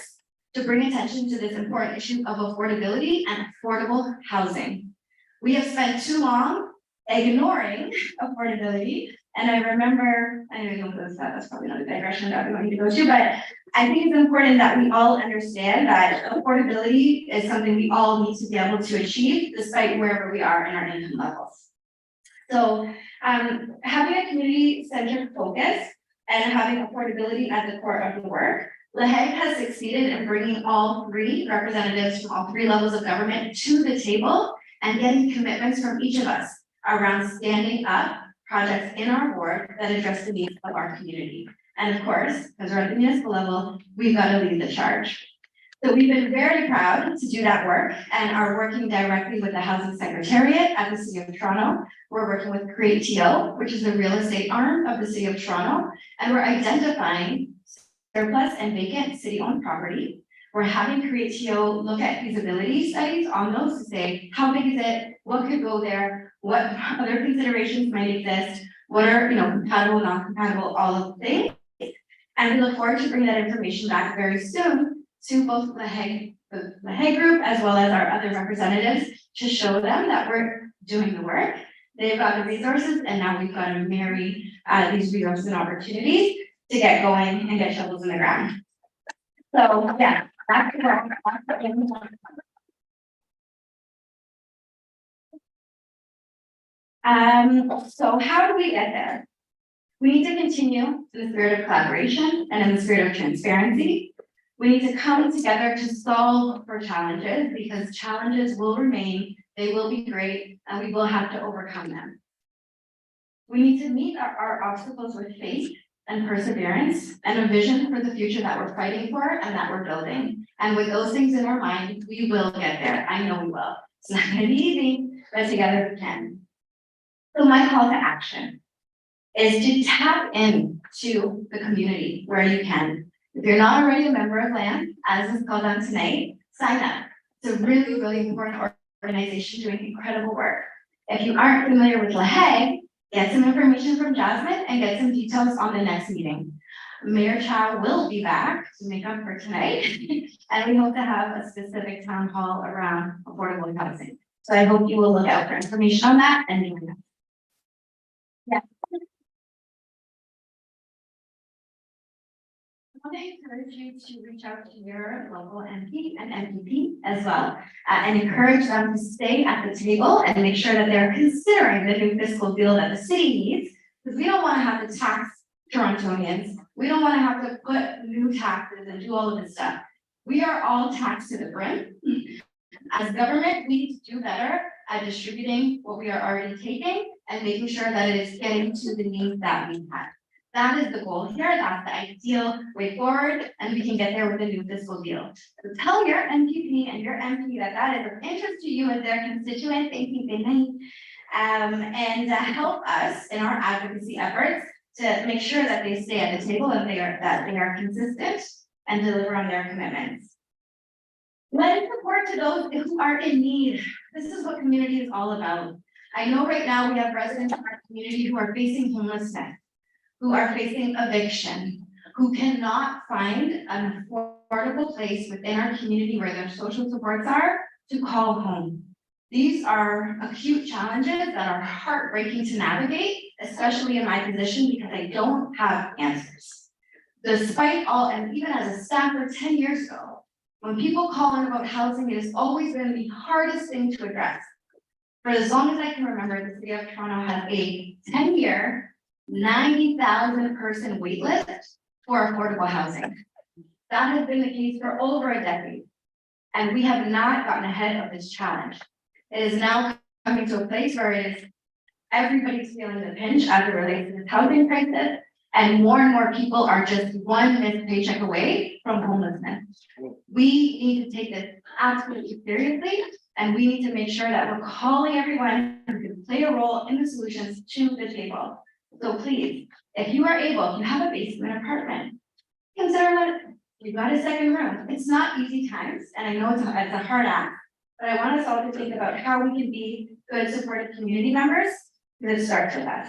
to bring attention to this important issue of affordability and affordable housing. We have spent too long ignoring affordability And I remember, I know that's probably not a digression that we don't need to go to, but I think it's important that we all understand that affordability is something we all need to be able to achieve despite wherever we are in our income levels. So, having a community-centered focus and having affordability at the core of the work, LaHeg has succeeded in bringing all three representatives from all three levels of government to the table and getting commitments from each of us around standing up projects in our ward that address the needs of our community. And of course, because we're at the municipal level, we've got to lead the charge. So we've been very proud to do that work and are working directly with the Housing Secretariat at the City of Toronto. We're working with Create TO, which is the real estate arm of the City of Toronto, and we're identifying surplus and vacant city-owned property. We're having Create TO look at feasibility studies on those to say, how big is it? What could go there? What other considerations might exist? What are, compatible, non-compatible, all of the things. And we look forward to bringing that information back very soon to both the LaHeg group as well as our other representatives to show them that we're doing the work. They've got the resources and now we've got to marry these resources and opportunities to get going and get shovels in the ground. So yeah, back to work. So how do we get there? We need to continue in the spirit of collaboration and in the spirit of transparency. We need to come together to solve for challenges because challenges will remain, they will be great, and we will have to overcome them. We need to meet our obstacles with faith and perseverance and a vision for the future that we're fighting for and that we're building. And with those things in our mind, we will get there. I know we will. It's not gonna be easy, but together we can. So my call to action is to tap into the community where you can. If you're not already a member of LAN, as is called on tonight, sign up. It's a really, really important organization doing incredible work. If you aren't familiar with LaHeg, get some information from Jasmine and get some details on the next meeting. Mayor Chow will be back to make up for tonight, and we hope to have a specific town hall around affordable housing. So I hope you will look out for information on that and join us. Yeah. I want to encourage you to reach out to your local MP and MPP as well, and encourage them to stay at the table and make sure that they're considering the new fiscal deal that the city needs, because we don't want to have to tax Torontonians. We don't want to have to put new taxes and do all of this stuff. We are all taxed to the brim. As government, we need to do better at distributing what we are already taking and making sure that it is getting to the needs that we have. That is the goal here. That's the ideal way forward, and we can get there with a new fiscal deal. So tell your MPP and your MP that that is of interest to you as their constituent. Thank you, and help us in our advocacy efforts to make sure that they stay at the table and that they are consistent and deliver on their commitments. Lend support to those who are in need. This is what community is all about. I know right now we have residents in our community who are facing homelessness, who are facing eviction, who cannot find an affordable place within our community where their social supports are to call home. These are acute challenges that are heartbreaking to navigate, especially in my position, because I don't have answers. Despite all, and even as a staffer 10 years ago, when people call in about housing, it has always been the hardest thing to address. For as long as I can remember, the City of Toronto has a 10-year, 90,000 person wait list for affordable housing. That has been the case for over a decade, and we have not gotten ahead of this challenge. It is now coming to a place where it is everybody's feeling the pinch as it relates to this housing crisis, and more people are just one missed paycheck away from homelessness. We need to take this absolutely seriously, and we need to make sure that we're calling everyone who can play a role in the solutions to the table. So please, if you are able, if you have a basement apartment, consider that you've got a second room. It's not easy times, and I know it's a hard act, but I want us all to think about how we can be good supportive community members, because it starts with us.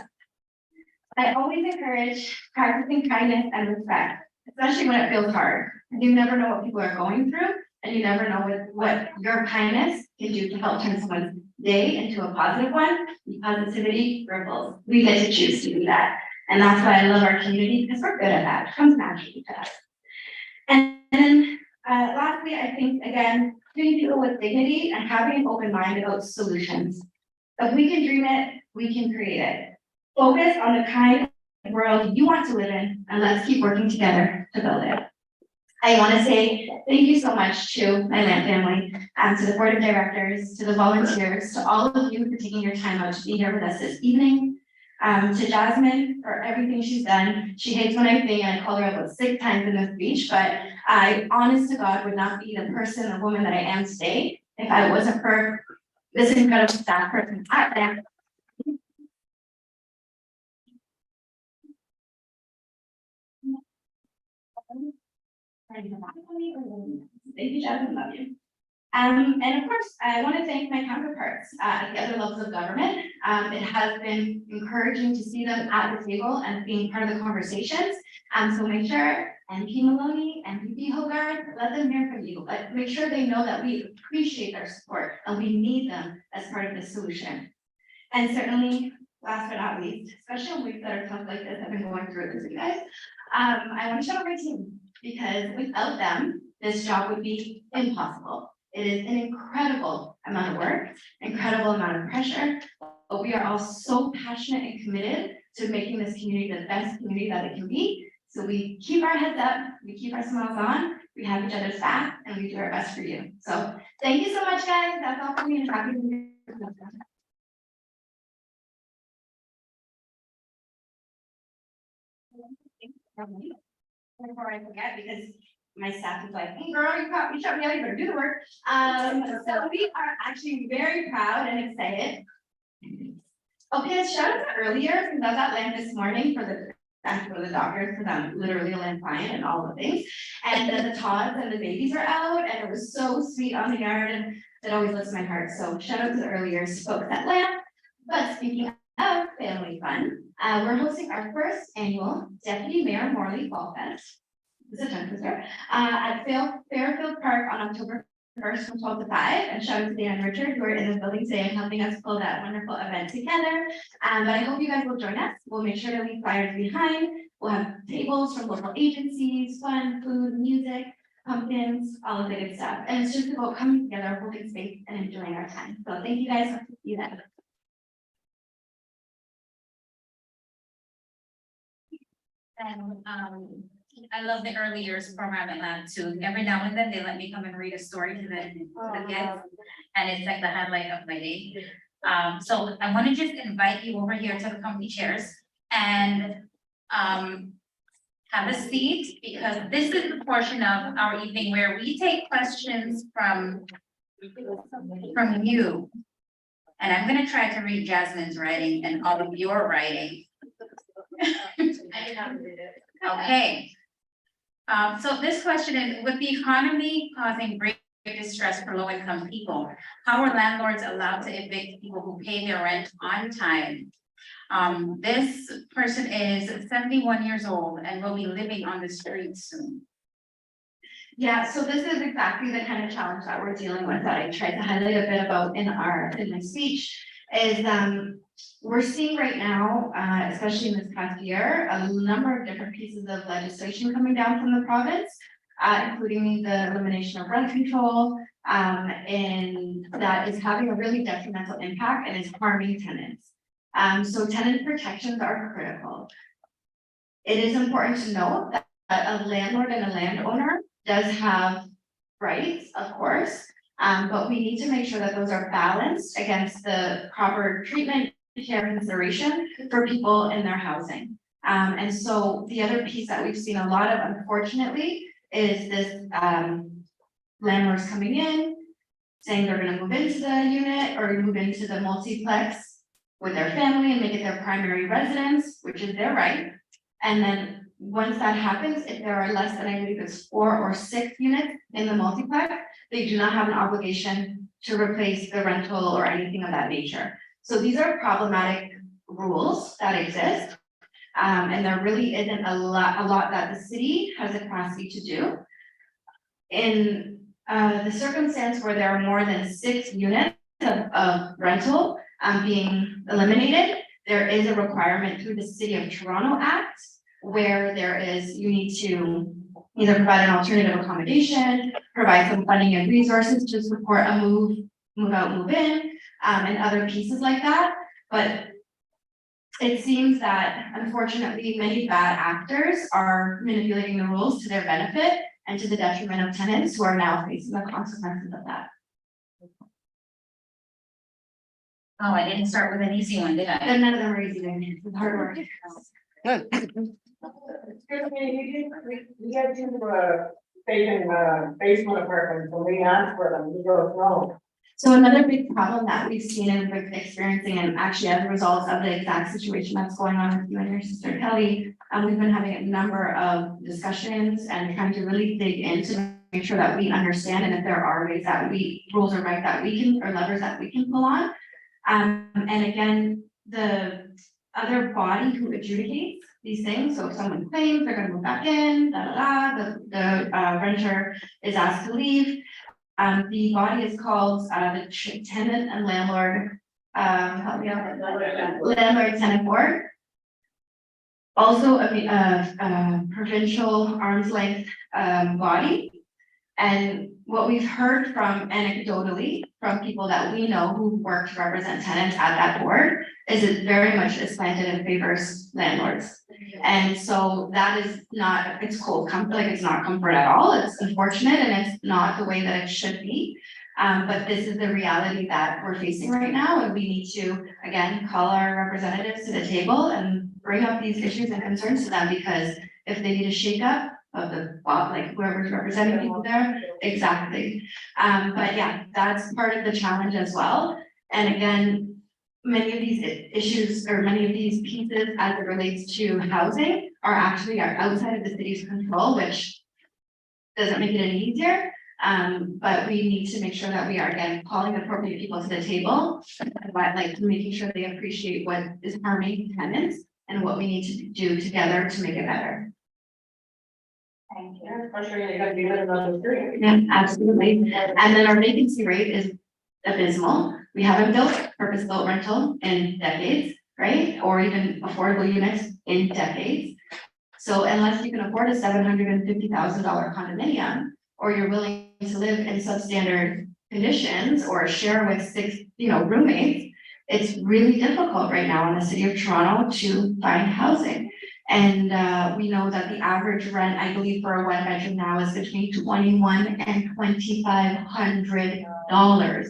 I always encourage practicing kindness and respect, especially when it feels hard. You never know what people are going through, and you never know what your kindness can do to help turn someone's day into a positive one, positivity ripples. We get to choose to do that. And that's why I love our community, because we're good at that. It comes naturally to us. And then, lastly, I think, again, treating people with dignity and having an open mind about solutions. If we can dream it, we can create it. Focus on the kind of world you want to live in, and let's keep working together to build it. I want to say thank you so much to my land family, to the board of directors, to the volunteers, to all of you for taking your time out to be here with us this evening. To Jasmine for everything she's done. She hates when I sing, and I call her about 6 times in this speech, but I, honest to God, would not be the person, the woman that I am today if I wasn't for this incredible staff person out there. Thank you, Jasmine, love you. And of course, I want to thank my counterparts at the other levels of government. It has been encouraging to see them at the table and being part of the conversations. So make sure MP Maloney and PP Hogarth, let them hear from you. Make sure they know that we appreciate their support and we need them as part of the solution. And certainly, last but not least, especially on weeks that are tough like this, I've been going through it with you guys. I want to shout out my team, because without them, this job would be impossible. It is an incredible amount of work, incredible amount of pressure, but we are all so passionate and committed to making this community the best community that it can be. So we keep our heads up, we keep our smiles on, we have each other's back, and we do our best for you. So thank you so much, guys. That's all for me, and happy New Year. Before I forget, because my staff is like, hey girl, you shut me out, you better do the work. So we are actually very proud and excited. Okay, shout out to earlier, because I was at land this morning for the doctors, because I'm literally a land client and all the things. And then the Todds and the babies are out, and it was so sweet on the yard, and it always lifts my heart. So shout out to the earlier folks at land. But speaking of family fun, we're hosting our first annual Deputy Mayor Morley Fall Fest. This is a tongue twister, at Fairfield Park on October 1st from 12 to 5. And shout out to Dan and Richard, who are in the building today and helping us pull that wonderful event together. But I hope you guys will join us. We'll make sure to leave flyers behind. We'll have tables from local agencies, fun, food, music, pumpkins, all of the good stuff. And it's just about coming together, holding space, and enjoying our time. So thank you guys. Hope to see you then. And I love the early years program at Lab too. Every now and then they let me come and read a story to the kids, and it's like the highlight of my day. So I want to just invite you over here to the comfy chairs and have a seat, because this is the portion of our evening where we take questions from you. And I'm going to try to read Jasmine's writing and all of your writing. Okay. So this question is, with the economy causing great distress for low-income people, how are landlords allowed to evict people who pay their rent on time? This person is 71 years old and will be living on the streets soon. Yeah, so this is exactly the kind of challenge that we're dealing with that I tried to highlight a bit about in my speech, is we're seeing right now, especially in this past year, a number of different pieces of legislation coming down from the province, including the elimination of rent control, and that is having a really detrimental impact and is harming tenants. So tenant protections are critical. It is important to note that a landlord and a landowner does have rights, of course, but we need to make sure that those are balanced against the proper treatment, care, and consideration for people in their housing. And so the other piece that we've seen a lot of, unfortunately, is this landlords coming in, saying they're gonna move into the unit or move into the multiplex with their family and make it their primary residence, which is their right. And then once that happens, if there are less than, I believe it's 4 or 6 units in the multiplex, they do not have an obligation to replace the rental or anything of that nature. So these are problematic rules that exist. And there really isn't a lot that the city has the capacity to do. In the circumstance where there are more than 6 units of rental being eliminated, there is a requirement through the City of Toronto Act where there is, you need to either provide an alternative accommodation, provide some funding and resources to support a move out, move in, and other pieces like that. But it seems that unfortunately, many bad actors are manipulating the rules to their benefit and to the detriment of tenants who are now facing the consequences of that. Oh, I didn't start with an easy one, did I? Then none of them are easy, it's hard work. Excuse me, we get to the vacant basement apartments, and we ask for them, we go, no. So another big problem that we've seen and we're experiencing, and actually as a result of the exact situation that's going on with you and your sister Kelly, we've been having a number of discussions and trying to really dig into make sure that we understand, and if there are ways that rules are right that we can, or levers that we can pull on. And again, the other body who adjudicates these things, so if someone claims they're gonna move back in, the renter is asked to leave. The body is called the Tenant and Landlord, help me out, Landlord Tenant Board. Also a provincial arm's length body. And what we've heard from anecdotally from people that we know who work to represent tenants at that board is it very much is slanted and favors landlords. And so that is not, it's cold comfort, like it's not comfort at all. It's unfortunate and it's not the way that it should be. But this is the reality that we're facing right now. And we need to, again, call our representatives to the table and bring up these issues and concerns to them, because if they need a shake up of the, like whoever's representing people there, exactly. But yeah, that's part of the challenge as well. And again, many of these issues or many of these pieces as it relates to housing are actually outside of the city's control, which doesn't make it any easier. But we need to make sure that we are again calling appropriate people to the table, like making sure they appreciate what is harming tenants and what we need to do together to make it better. Thank you. Yeah, especially when you gotta be living on the street. Yeah, absolutely. And then our vacancy rate is abysmal. We haven't built purpose-built rental in decades, right? Or even affordable units in decades. So unless you can afford a $750,000 condominium, or you're willing to live in substandard conditions or share with 6, roommates, it's really difficult right now in the city of Toronto to find housing. And we know that the average rent, I believe, for a 1-bedroom now is between $2,100 and $2,500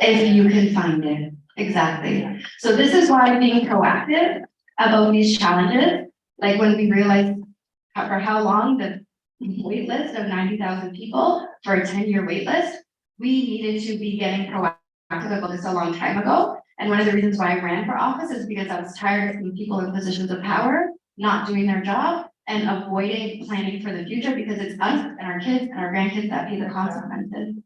if you can find it. Exactly. So this is why being proactive about these challenges, like when we realized for how long the wait list of 90,000 people for a 10-year wait list, we needed to be getting proactive about this a long time ago. And one of the reasons why I ran for office is because I was tired of seeing people in positions of power not doing their job and avoiding planning for the future, because it's us and our kids and our grandkids that pay the consequences.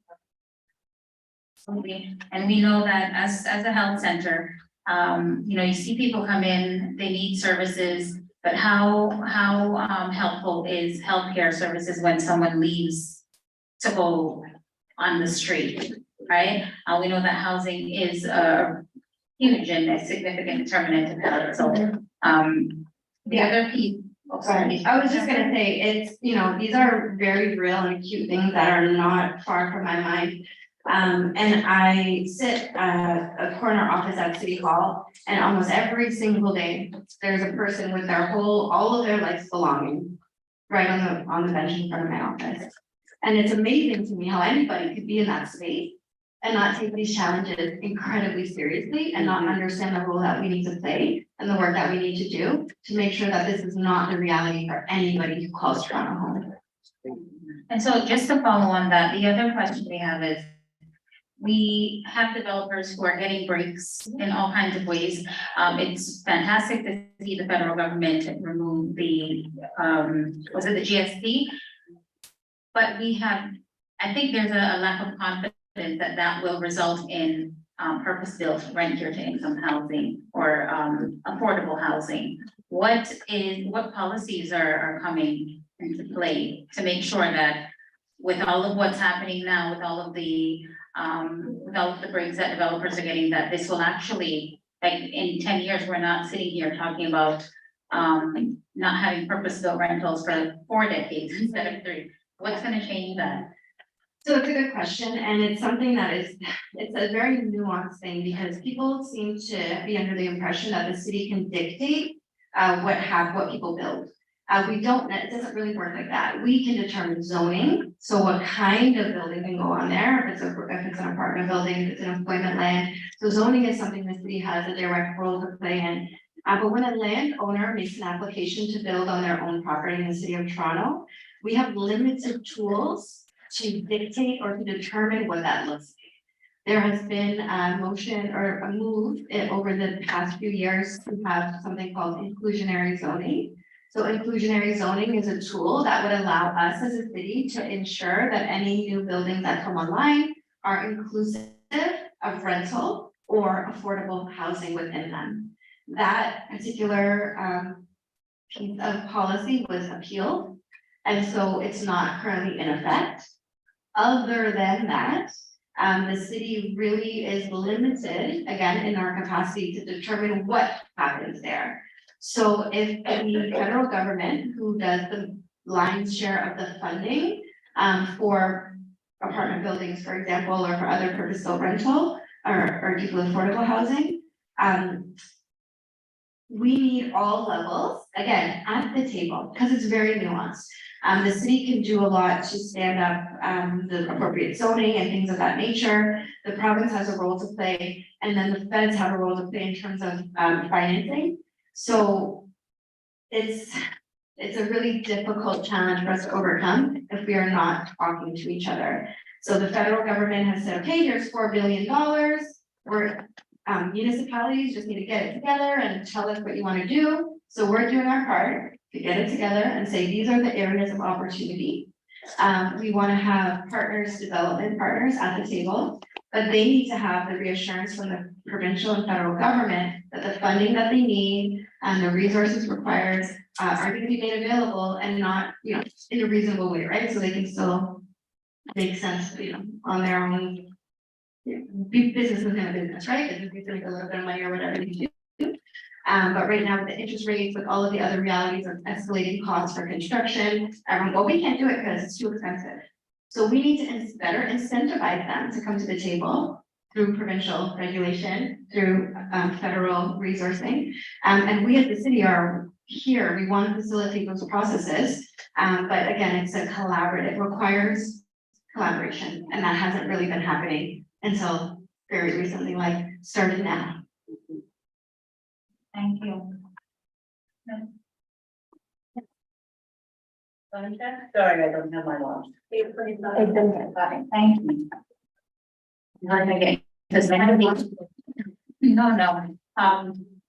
And we know that as a health center, you see people come in, they need services, but how helpful is healthcare services when someone leaves to go on the street, right? We know that housing is a huge and a significant determinant of health. So, the other piece. Oh, sorry. I was just gonna say, it's, these are very real and acute things that are not far from my mind. And I sit at a corner office at City Hall, and almost every single day, there's a person with all of their life's belongings right on the bench in front of my office. And it's amazing to me how anybody could be in that space and not take these challenges incredibly seriously and not understand the role that we need to play and the work that we need to do to make sure that this is not the reality for anybody who calls Toronto home. And so just to follow on that, the other question we have is, we have developers who are getting breaks in all kinds of ways. It's fantastic to see the federal government remove the, was it the GST? But I think there's a lack of confidence that will result in purpose-built renter to income housing or affordable housing. What policies are coming into play to make sure that with all of what's happening now, with all of the develop the brings that developers are getting, that this will actually, like, in 10 years, we're not sitting here talking about not having purpose-built rentals for 4 decades instead of 3. What's gonna change that? So it's a good question, and it's something that it's a very nuanced thing, because people seem to be under the impression that the city can dictate what people build. We don't, it doesn't really work like that. We can determine zoning, so what kind of building can go on there, if it's an apartment building, if it's an employment land. So zoning is something the city has a direct role to play in. But when a landowner makes an application to build on their own property in the city of Toronto, we have limited tools to dictate or to determine what that looks like. There has been a motion or a move over the past few years to have something called inclusionary zoning. So inclusionary zoning is a tool that would allow us as a city to ensure that any new buildings that come online are inclusive of rental or affordable housing within them. That particular piece of policy was appealed, and so it's not currently in effect. Other than that, the city really is limited, again, in our capacity to determine what happens there. So if the federal government, who does the lion's share of the funding for apartment buildings, for example, or for other purpose-built rental or equal affordable housing, we need all levels, again, at the table, because it's very nuanced. The city can do a lot to stand up the appropriate zoning and things of that nature. The province has a role to play, and then the feds have a role to play in terms of financing. So it's a really difficult challenge for us to overcome if we are not talking to each other. So the federal government has said, okay, here's $4 billion. We're municipalities just need to get it together and tell us what you want to do. So we're doing our part to get it together and say, these are the areas of opportunity. We want to have partners, development partners at the table, but they need to have the reassurance from the provincial and federal government that the funding that they need and the resources required are going to be made available, and not, in a reasonable way, right? So they can still make sense, on their own. Be business within a business, right? Business needs to make a little bit of money or whatever they do. But right now with the interest rates, with all of the other realities of escalating costs for construction, everyone, well, we can't do it because it's too expensive. So we need to better incentivize them to come to the table through provincial regulation, through federal resourcing. And we as the city are here, we want to facilitate those processes. But again, it's a collaborative, requires collaboration, and that hasn't really been happening until very recently, like started now. Thank you. Sorry, I don't have my watch. Thank you. No.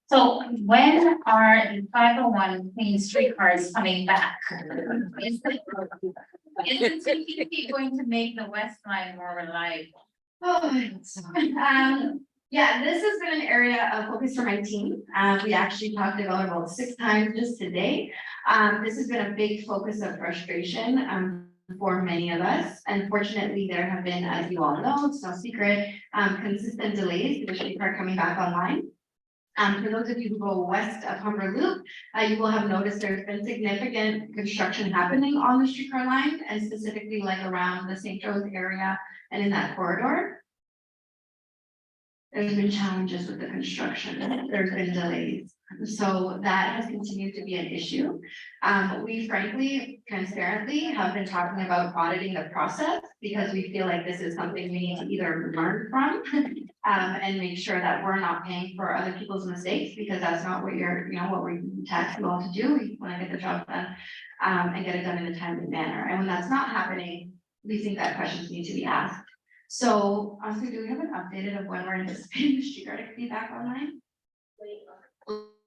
So when are the 501 clean streetcars coming back? Is the CPP going to make the West Line more reliable? Yeah, this has been an area of focus for my team. We actually talked about 6 times just today. This has been a big focus of frustration for many of us. Unfortunately, there have been, as you all know, it's no secret, consistent delays to the streetcar coming back online. For those of you who go west of Humber Loop, you will have noticed there's been significant construction happening on the streetcar line, and specifically like around the St. Joe's area and in that corridor. There's been challenges with the construction, there's been delays. So that has continued to be an issue. We frankly, transparently have been talking about auditing the process, because we feel like this is something we need to either learn from and make sure that we're not paying for other people's mistakes, because that's not what what we tax you all to do. We want to get the job done and get it done in a timely manner. And when that's not happening, we think that questions need to be asked. So, also, do we have an updated of when we're anticipating the streetcar to be back online?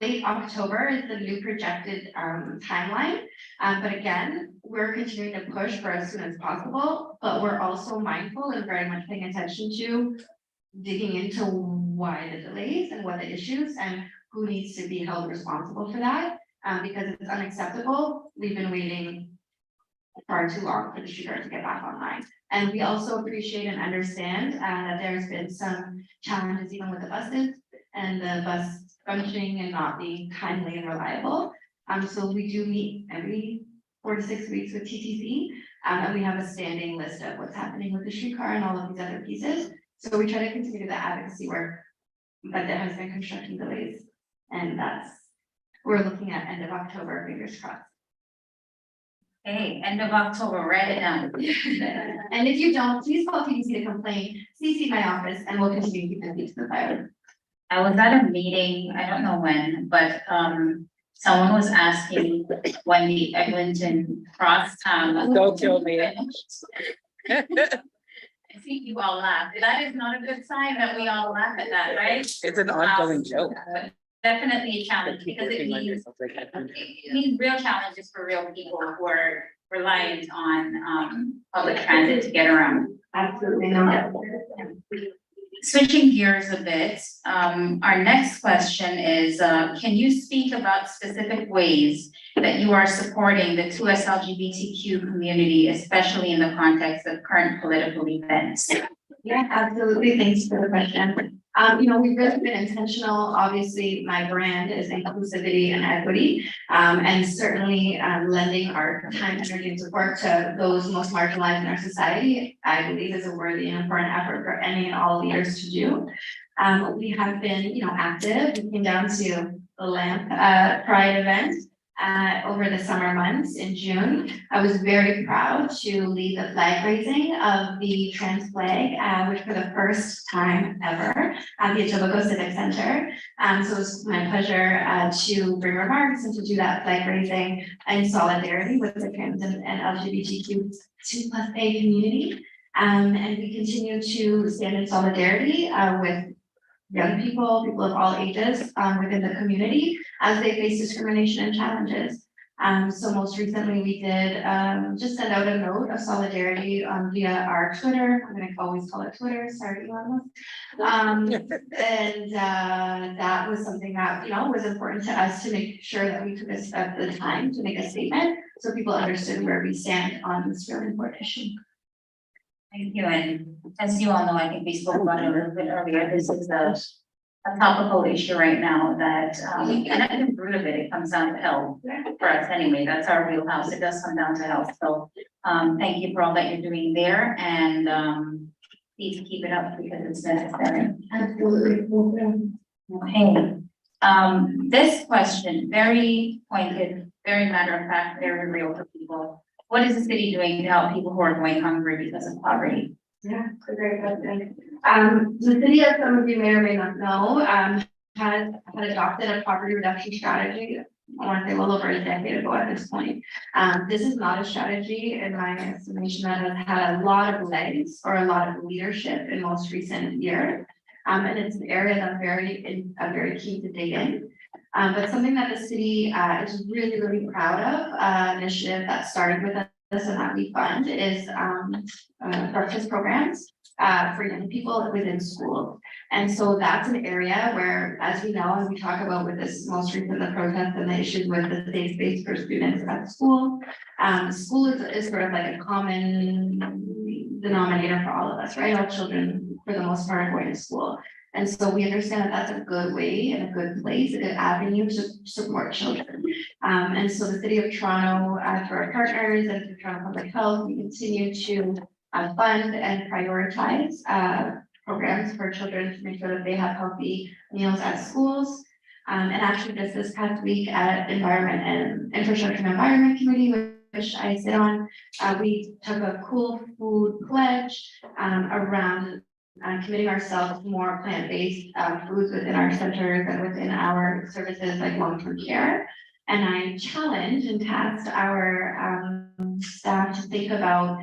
Late October is the new projected timeline. But again, we're continuing to push for as soon as possible, but we're also mindful and very much paying attention to digging into why the delays and what the issues and who needs to be held responsible for that, because it's unacceptable. We've been waiting far too long for the streetcar to get back online. And we also appreciate and understand that there's been some challenges even with the buses and the bus functioning and not being timely and reliable. So we do meet every 4 to 6 weeks with TTC, and we have a standing list of what's happening with the streetcar and all of these other pieces. So we try to continue the advocacy work, but there has been construction delays, and we're looking at end of October, fingers crossed. Hey, end of October, write it down. And if you don't, please call TDC to complain, CC my office, and we'll continue to keep the feet to the fire. I was at a meeting, I don't know when, but someone was asking when the Eglinton Crosstown. Don't kill me. I think you all laughed. That is not a good sign that we all laugh at that, right? It's an ongoing joke. But definitely a challenge because it means real challenges for real people who are reliant on public transit to get around. Absolutely not. Switching gears a bit, our next question is, can you speak about specific ways that you are supporting the 2S LGBTQ community, especially in the context of current political events? Yeah, absolutely. Thanks for the question. We've really been intentional. Obviously, my brand is inclusivity and equity, and certainly lending our time, energy, and support to those most marginalized in our society, I believe is a worthy and important effort for any and all leaders to do. We have been, active. We came down to the LAMP Pride event over the summer months in June. I was very proud to lead the flag raising of the trans flag, which for the first time ever at the Etobicoke Civic Center. So it was my pleasure to bring remarks and to do that flag raising in solidarity with the trans and LGBTQ2+A community. And we continue to stand in solidarity with young people of all ages within the community as they face discrimination and challenges. So most recently we did just send out a note of solidarity via our Twitter. I'm gonna always call it Twitter, sorry Elon Musk. That was something that, was important to us to make sure that we took the time to make a statement so people understood where we stand on this really important issue. Thank you, and as you all know, I think we spoke about it a little bit earlier, this is a topical issue right now that, and at the root of it comes down to health for us anyway, that's our wheelhouse, it does come down to health, so thank you for all that you're doing there, and please keep it up because it's necessary. Absolutely. Okay, this question, very pointed, very matter of fact, very real for people. What is the city doing to help people who are going hungry because of poverty? Yeah, it's a great question. The city, as some of you may or may not know, had adopted a poverty reduction strategy. I want to say well over a decade ago at this point. This is not a strategy, in my estimation, that has had a lot of legs or a lot of leadership in most recent years. And it's an area that I'm very keen to dig in. But something that the city is really, really proud of, an initiative that started with us and that we fund is breakfast programs for young people within schools. And so that's an area where, as we know, and we talk about with this most recent the protest and the issues with the safe space for students at school. School is sort of like a common denominator for all of us, right? All children, for the most part, are going to school. And so we understand that that's a good way and a good place, a good avenue to support children. And so the City of Toronto, through our partners and through Toronto Public Health, we continue to fund and prioritize programs for children to make sure that they have healthy meals at schools. And actually just this past week at Environment and Infrastructure and Environment Committee, which I sit on, we took a cool food pledge around committing ourselves to more plant-based foods within our centers and within our services like long-term care. And I challenged and tasked our staff to think about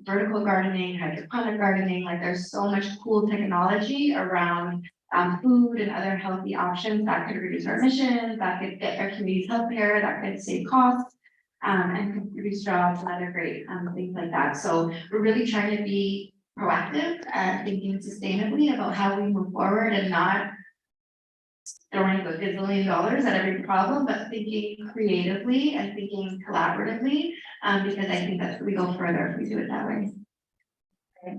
vertical gardening, hydroponic gardening, like there's so much cool technology around food and other healthy options that could reduce our emissions, that could get our communities healthier, that could save costs, and could produce jobs and other great things like that. So we're really trying to be proactive, thinking sustainably about how we move forward and not throwing a gazillion dollars at every problem, but thinking creatively and thinking collaboratively, because I think that we go further if we do it that way.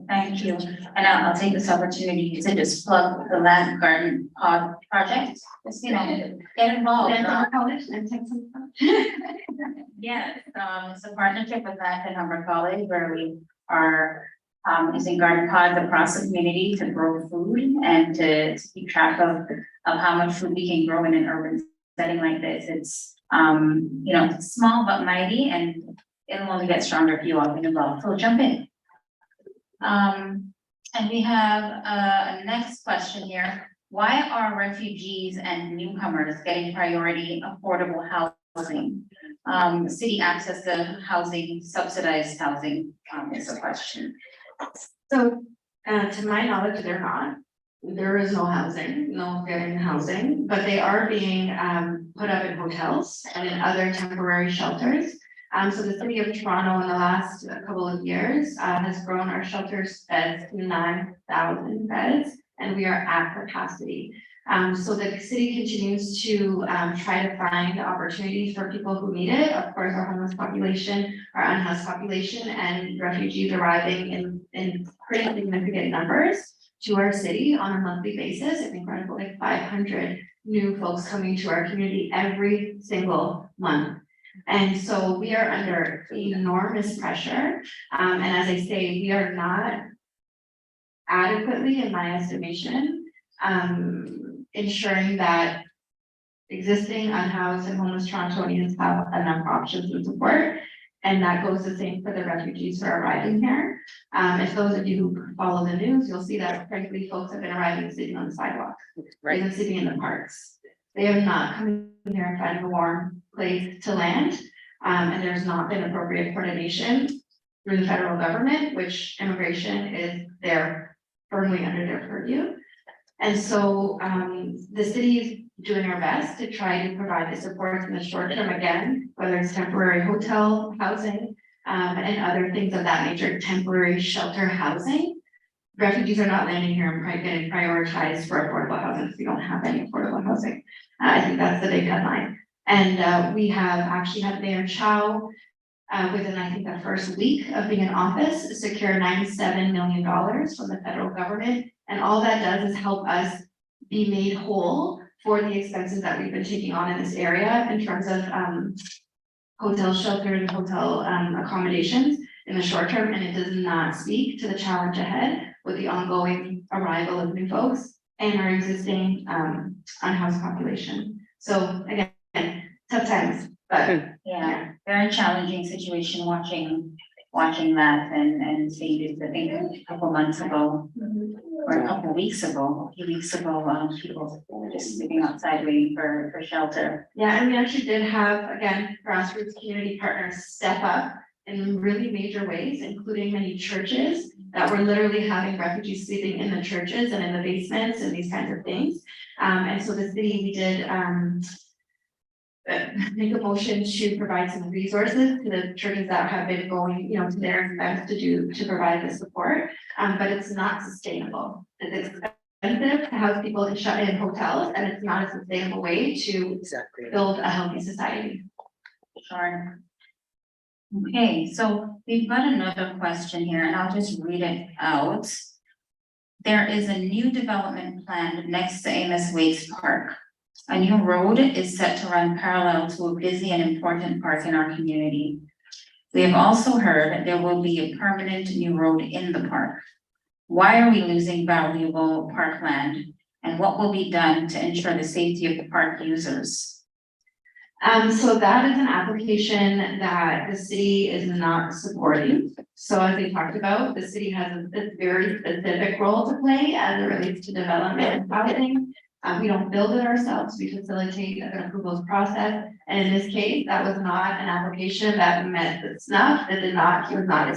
Thank you. And I'll take this opportunity to just plug the land garden pod project. Just, get involved. Then I'll college and take some fun. Yes, it's a partnership with Land and Humber College where we are using garden pods across the community to grow food and to keep track of how much food we can grow in an urban setting like this. It's it's small but mighty, and it'll only get stronger if you all get involved. So jump in. And we have a next question here. Why are refugees and newcomers getting priority affordable housing? City access to housing, subsidized housing, is the question. So, to my knowledge, they're not. There is no housing, no getting housing, but they are being put up in hotels and in other temporary shelters. So the city of Toronto in the last couple of years has grown our shelters beds to 9,000 beds, and we are at capacity. So the city continues to try to find opportunities for people who need it. Of course, our homeless population, our unhoused population, and refugees arriving in pretty significant numbers to our city on a monthly basis. I think we're like 500 new folks coming to our community every single month. And so we are under enormous pressure. And as I say, we are not adequately, in my estimation, ensuring that existing unhoused and homeless Torontonians have enough options and support. And that goes the same for the refugees who are arriving here. If those of you who follow the news, you'll see that frankly, folks have been arriving sitting on the sidewalk, right, and sitting in the parks. They have not come here and finding a warm place to land. And there's not been appropriate coordination through the federal government, which immigration is there firmly under their purview. And so the city is doing our best to try to provide the support in the short term, again, whether it's temporary hotel housing and other things of that nature, temporary shelter housing. Refugees are not landing here and getting prioritized for affordable housing because we don't have any affordable housing. I think that's the big headline. And we have actually had Mayor Chow within, I think, the first week of being in office, secure $97 million from the federal government. And all that does is help us be made whole for the expenses that we've been taking on in this area in terms of hotel shelter and hotel accommodations in the short term. And it does not speak to the challenge ahead with the ongoing arrival of new folks and our existing unhoused population. So again, tough times, but Yeah, very challenging situation watching that and seeing this, I think a couple months ago, or a couple weeks ago, a few weeks ago, people were just sitting outside waiting for shelter. yeah, and we actually did have, again, grassroots community partners step up in really major ways, including many churches that were literally having refugees sleeping in the churches and in the basements and these kinds of things. And so the city, we did make a motion to provide some resources to the churches that have been going, to their expense to provide the support. But it's not sustainable. It's expensive to house people in shut-in hotels, and it's not a sustainable way to build a healthy society. Sure. Okay, so we've got another question here, and I'll just read it out. There is a new development planned next to Amos Waits Park. A new road is set to run parallel to a busy and important park in our community. We have also heard there will be a permanent new road in the park. Why are we losing valuable parkland, and what will be done to ensure the safety of the park users? So that is an application that the city is not supporting. So as we talked about, the city has a very specific role to play as it relates to development and housing. We don't build it ourselves, we facilitate an approvals process. And in this case, that was not an application that met the snuff, it's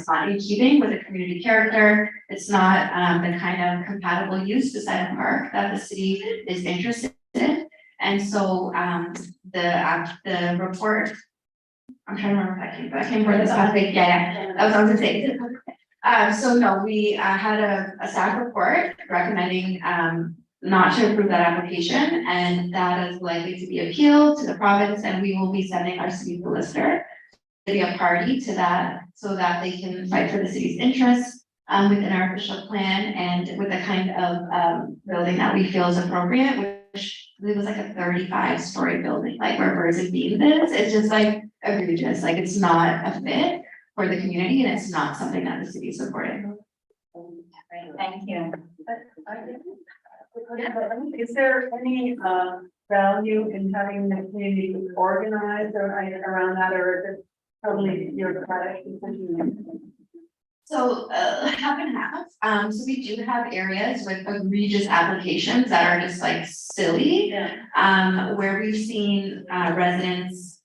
not in keeping with the community character. It's not the kind of compatible use beside a park that the city is interested in. And so the report, I'm trying to remember if I came for this topic, yeah, that was what I was gonna say. So no, we had a staff report recommending not to approve that application, and that is likely to be appealed to the province, and we will be sending our city solicitor to be a party to that, so that they can fight for the city's interests within our official plan and with the kind of building that we feel is appropriate, which I believe was like a 35-story building, like where Birds and Beans is. It's just like egregious, like it's not a fit for the community, and it's not something that the city is supporting. Thank you. Is there any value in having the community organized or around that, or is it totally your product decision? So, half and half, so we do have areas with egregious applications that are just like silly. Where we've seen, residents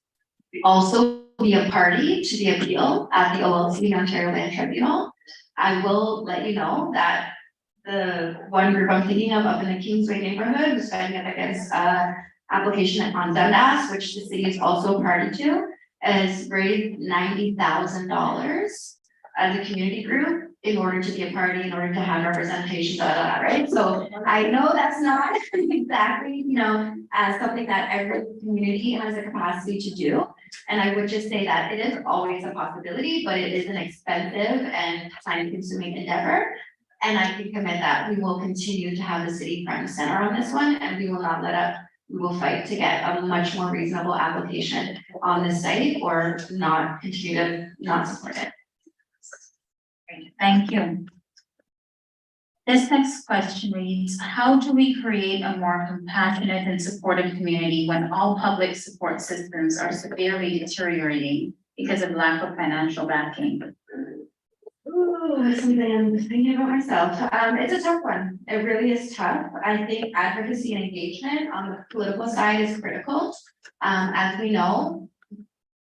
also be a party to the appeal at the OLC, Ontario Land Tribunal. I will let you know that the one group I'm thinking of up in the Kingsway neighborhood was fighting up against, application on Dundas, which the city is also a party to, has raised $90,000 as a community group in order to be a party, in order to have representation, right? So I know that's not exactly, something that every community has a capacity to do. And I would just say that it is always a possibility, but it is an expensive and time-consuming endeavor. And I can commit that we will continue to have the city front and center on this one, and we will not let up. We will fight to get a much more reasonable application on this site, or not continue to not support it. Thank you. This next question reads, how do we create a more compassionate and supportive community when all public support systems are severely deteriorating because of lack of financial backing? Ooh, something I'm thinking about myself. It's a tough one. It really is tough. I think advocacy and engagement on the political side is critical. As we know,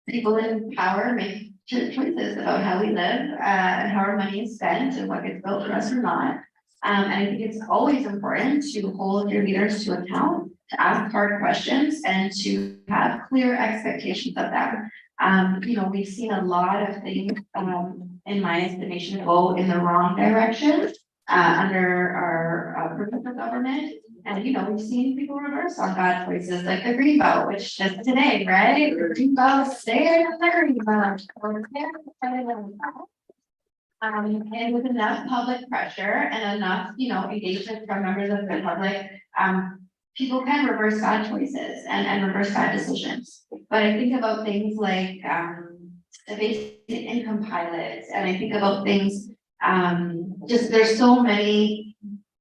people in power make choices about how we live, and how our money is spent and what gets built for us or not. And I think it's always important to hold your leaders to account, to ask hard questions, and to have clear expectations of them. We've seen a lot of things, in my estimation, go in the wrong direction, under our provincial government. And, we've seen people reverse on bad choices, like the green belt, which just today, right? The green belt, stay in the green belt. And with enough public pressure and enough, engagement from members of the public, people can reverse bad choices and reverse bad decisions. But I think about things like, the basic income pilots, and I think about things, there's so many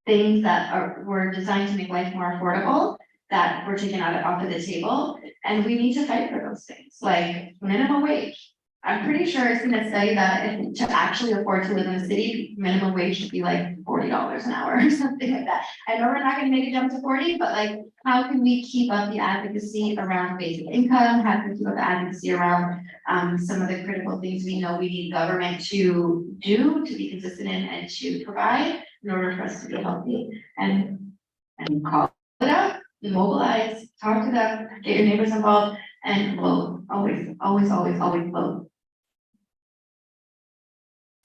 things that were designed to make life more affordable that were taken off of the table, and we need to fight for those things, like minimum wage. I'm pretty sure I've seen a study that to actually afford to live in the city, minimum wage should be like $40 an hour or something like that. I know we're not gonna make a jump to 40, but like, how can we keep up the advocacy around basic income? How can we keep up the advocacy around some of the critical things we know we need government to do, to be consistent in, and to provide in order for us to be healthy, and call it out, mobilize, talk to them, get your neighbors involved, and vote. Always vote.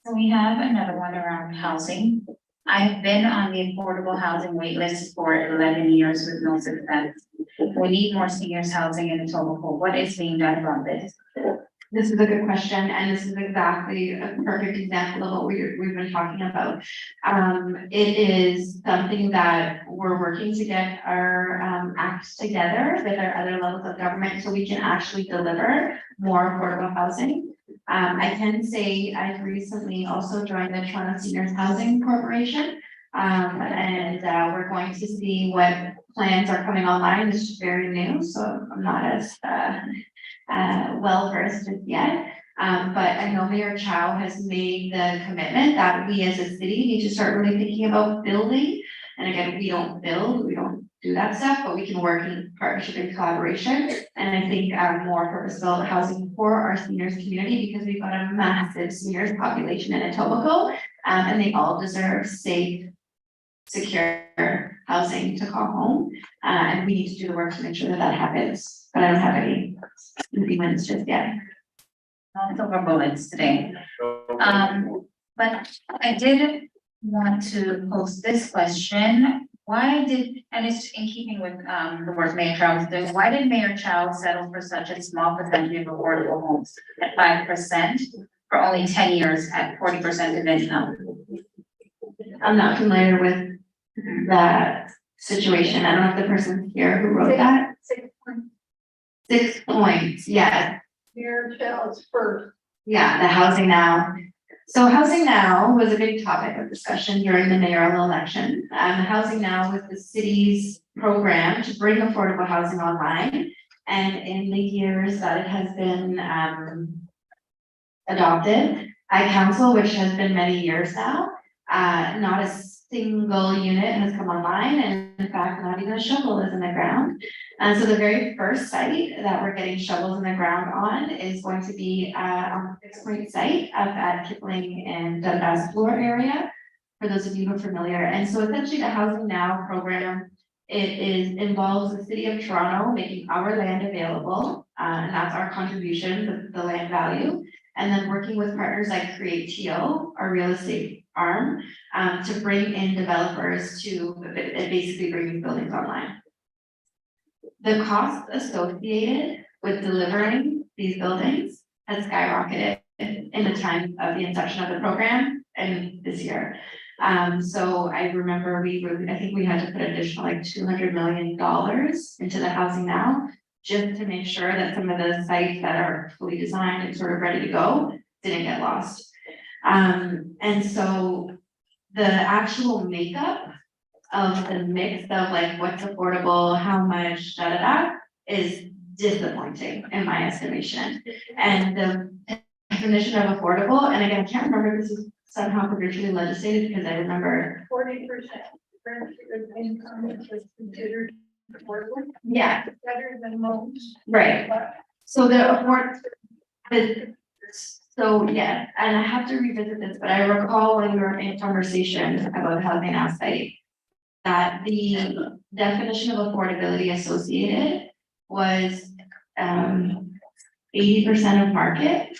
So we have another one around housing. I've been on the affordable housing waitlist for 11 years with no success. We need more seniors housing in Etobicoke. What is being done about this? This is a good question, and this is exactly a perfect example of what we've been talking about. It is something that we're working to get our acts together with our other levels of government, so we can actually deliver more affordable housing. I can say I've recently also joined the Toronto Seniors Housing Corporation. And we're going to see what plans are coming online. This is very new, so I'm not as well versed as yet. But I know Mayor Chow has made the commitment that we as a city need to start really thinking about building. And again, we don't build, we don't do that stuff, but we can work in partnership and collaboration. And I think more purpose-built housing for our seniors community, because we've got a massive seniors population in Etobicoke, and they all deserve safe, secure housing to call home. And we need to do the work to make sure that that happens. But I don't have any agreements just yet. Not silver bullets today. But I did want to pose this question. Why did, and it's in keeping with, the work Mayor Chow was doing, why did Mayor Chow settle for such a small percentage of affordable homes at 5% for only 10 years at 40% of income? I'm not familiar with that situation. I don't know if the person here who wrote that. 6 points. 6 points, yeah, Mayor Chow's first. yeah, the housing now. So housing now was a big topic of discussion during the mayoral election. Housing now was the city's program to bring affordable housing online. And in the years that it has been adopted by council, which has been many years now, not a single unit has come online, and in fact, not even a shovel is in the ground. And so the very first site that we're getting shovels in the ground on is going to be on the 6 Point site up at Kipling and Dundas Floor area, for those of you who are familiar. And so essentially the Housing Now program, involves the city of Toronto making our land available, and that's our contribution, the land value. And then working with partners like Create TO, our real estate arm, to bring in developers to basically bring these buildings online. The cost associated with delivering these buildings has skyrocketed in the time of the inception of the program and this year. So I remember I think we had to put additional like $200 million into the Housing Now, just to make sure that some of the sites that are fully designed and sort of ready to go didn't get lost. And so the actual makeup of the mix of like what's affordable, how much, is disappointing in my estimation. And the definition of affordable, and again, I can't remember if this is somehow provincially legislated, because I remember 40% income is considered affordable. yeah, Better than most. right. So so yeah, and I have to revisit this, but I recall when we were in conversation about the housing now site, that the definition of affordability associated was 80% of market,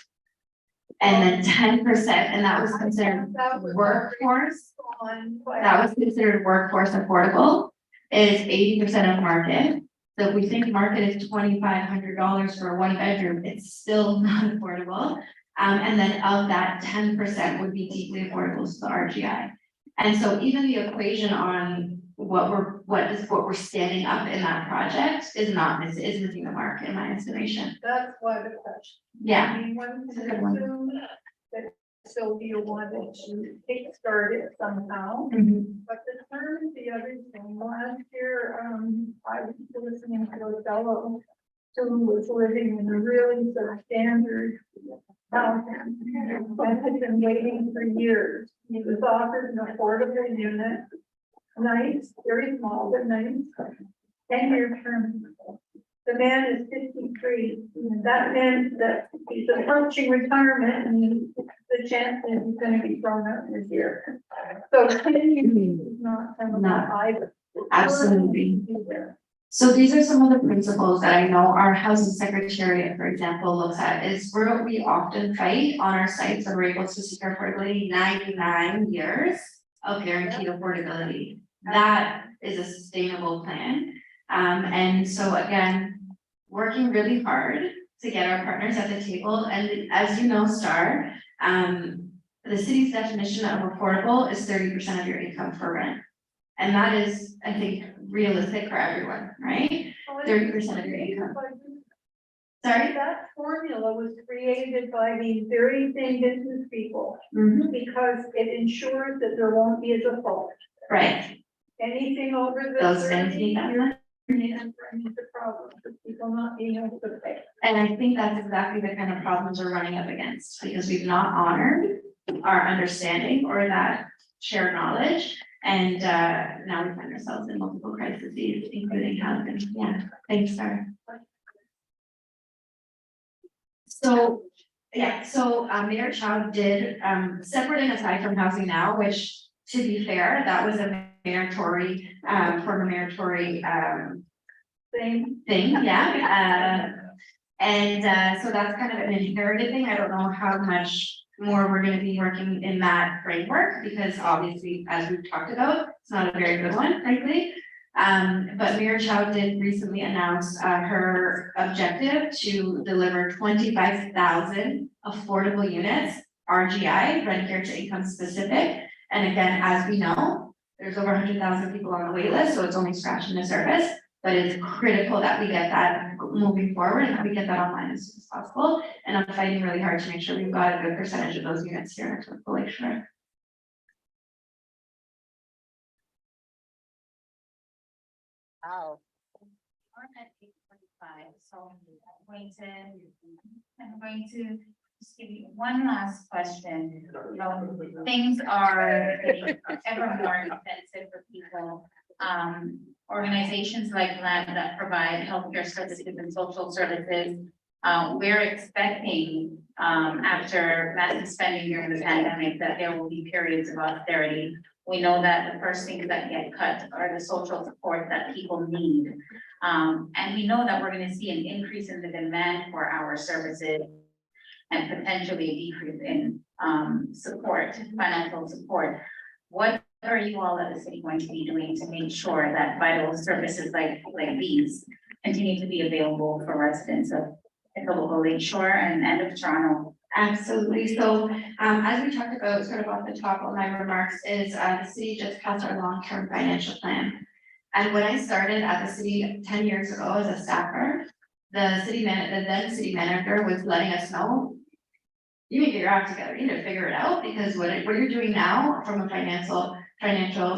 and then 10%, and that was considered workforce. That was considered workforce affordable, is 80% of market. So if we think market is $2,500 for a 1 bedroom, it's still not affordable. And then of that, 10% would be deeply affordable to the RGI. And so even the equation on what we're standing up in that project is missing the mark in my estimation. That's why the question. Yeah. I mean, one That's a can good one. assume that Sylvia wanted to kickstart it somehow, Mhm. but the term is the other thing. Last year, I was listening to a fellow who was living in a really substandard house and had been waiting for years. He was offered an affordable unit, nice, very small, but nice, 10-year term. The man is 53, and that meant that he's approaching retirement, and the chance is he's gonna be thrown out this year. So 10 years is not kind of No. either. Absolutely. So these are some of the principles that I know our housing secretariat, for example, looks at, is where we often fight on our sites and we're able to secure affordability 99 years of guaranteed affordability. That is a sustainable plan. And so again, working really hard to get our partners at the table. And as you know, Star, the city's definition of affordable is 30% of your income for rent. And that is, I think, realistic for everyone, right? 30% of your income. Sorry? That formula was created by these very same business people Mhm. because it ensures that there won't be a default. Right, Anything over the those things 30 need that. years, it's a problem for people not being able to pay. And I think that's exactly the kind of problems we're running up against, because we've not honored our understanding or that shared knowledge. And now we find ourselves in multiple crises, including housing. Yeah, thanks, Sarah. So, yeah, so Mayor Chow did, separate and aside from Housing Now, which, to be fair, that was a mayoratory, former mayoratory Thing. thing, yeah. And so that's kind of an inherited thing. I don't know how much more we're gonna be working in that framework, because obviously, as we've talked about, it's not a very good one, frankly. But Mayor Chow did recently announce, her objective to deliver 25,000 affordable units, RGI, rent here to income specific. And again, as we know, there's over 100,000 people on the wait list, so it's only scratching the surface. But it's critical that we get that moving forward and that we get that online as soon as possible. And I'm fighting really hard to make sure we've got a good percentage of those units here next to the Lakeshore. Wow. We're at 8:45, so I'm going to just give you one last question. You know, things are getting ever more expensive for people. Organizations like that provide healthcare services and social services. We're expecting, after massive spending during the pandemic, that there will be periods of austerity. We know that the first things that get cut are the social support that people need. And we know that we're going to see an increase in the demand for our services and potentially a decrease in support, financial support. What are you all at the city going to be doing to make sure that vital services like these continue to be available for residents of the local Lakeshore and of Toronto? Absolutely. So, as we talked about sort of off the top of my remarks is, the city just passed our long-term financial plan. And when I started at the city 10 years ago as a staffer, the then city manager was letting us know, you need to get your act together, you need to figure it out, because what you're doing now from a financial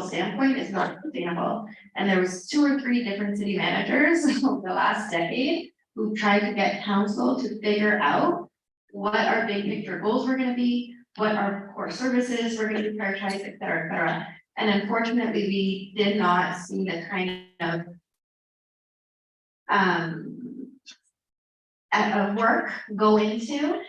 standpoint is not sustainable. And there was 2 or 3 different city managers over the last decade who tried to get council to figure out what our big picture goals were gonna be, what our core services were gonna be prioritized, et cetera, et cetera. And unfortunately, we did not see the kind of work go into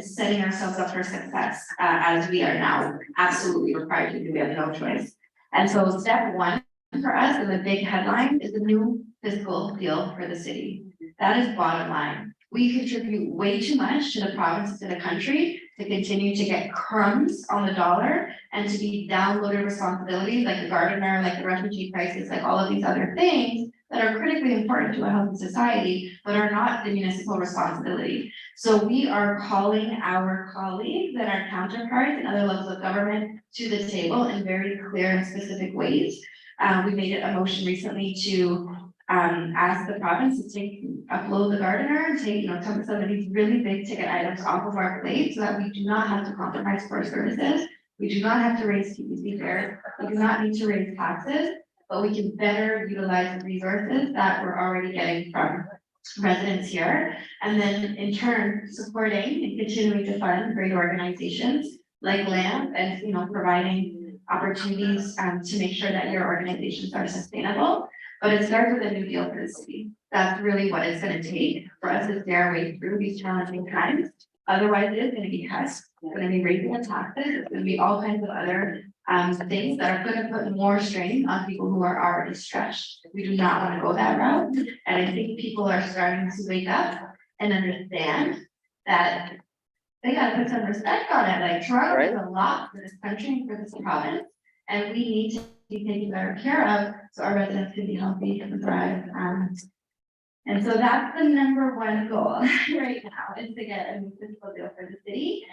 setting ourselves up for success, as we are now absolutely required to do. We have no choice. And so step 1 for us, and the big headline, is a new fiscal deal for the city. That is bottom line. We contribute way too much to the provinces in the country to continue to get crumbs on the dollar and to be downloaded responsibilities like the gardener, like the refugee crisis, like all of these other things that are critically important to a healthy society, but are not the municipal responsibility. So we are calling our colleagues and our counterparts and other levels of government to the table in very clear and specific ways. We made it a motion recently to ask the province to upload the gardener and take, some of these really big ticket items off of our plate so that we do not have to compromise for services. We do not have to raise TBC fares. We do not need to raise taxes, but we can better utilize the resources that we're already getting from residents here. And then in turn, supporting and continuing to fund great organizations like LAMP and, providing opportunities to make sure that your organizations are sustainable. But it starts with a new deal for the city. That's really what it's gonna take for us to stay our way through these challenging times. Otherwise, it is gonna be cuts, it's gonna be raising the taxes, it's gonna be all kinds of other things that are gonna put more strain on people who are already stretched. We do not wanna go that route. And I think people are starting to wake up and understand that they gotta put some respect on it. Like Toronto does a lot for this country and for this province. And we need to be taken better care of so our residents can be healthy and thrive. And so that's the #1 goal right now, is to get a new fiscal deal for the city.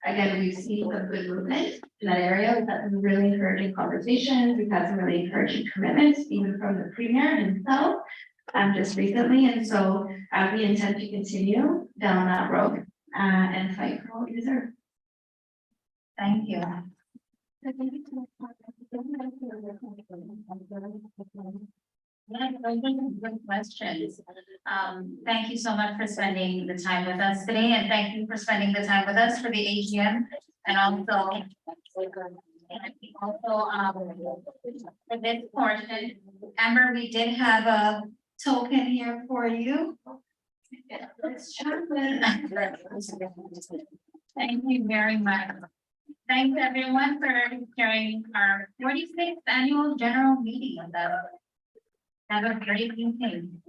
Again, we've seen some good movement in that area. We've had some really encouraging conversations. We've had some really encouraging commitments, even from the premier himself, just recently. And so we intend to continue down that road and fight for what we deserve. Thank you. Yeah, good questions. Thank you so much for spending the time with us today, and thank you for spending the time with us for the AGM, and also for this portion. Amber, we did have a token here for you. It's chocolate. Thank you very much. Thanks everyone for sharing our 46th annual general meeting with us. Have a great evening.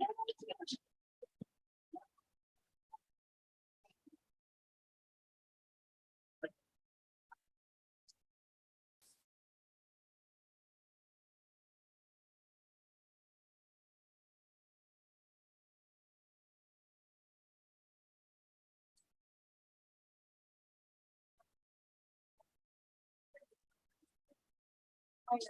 Okay.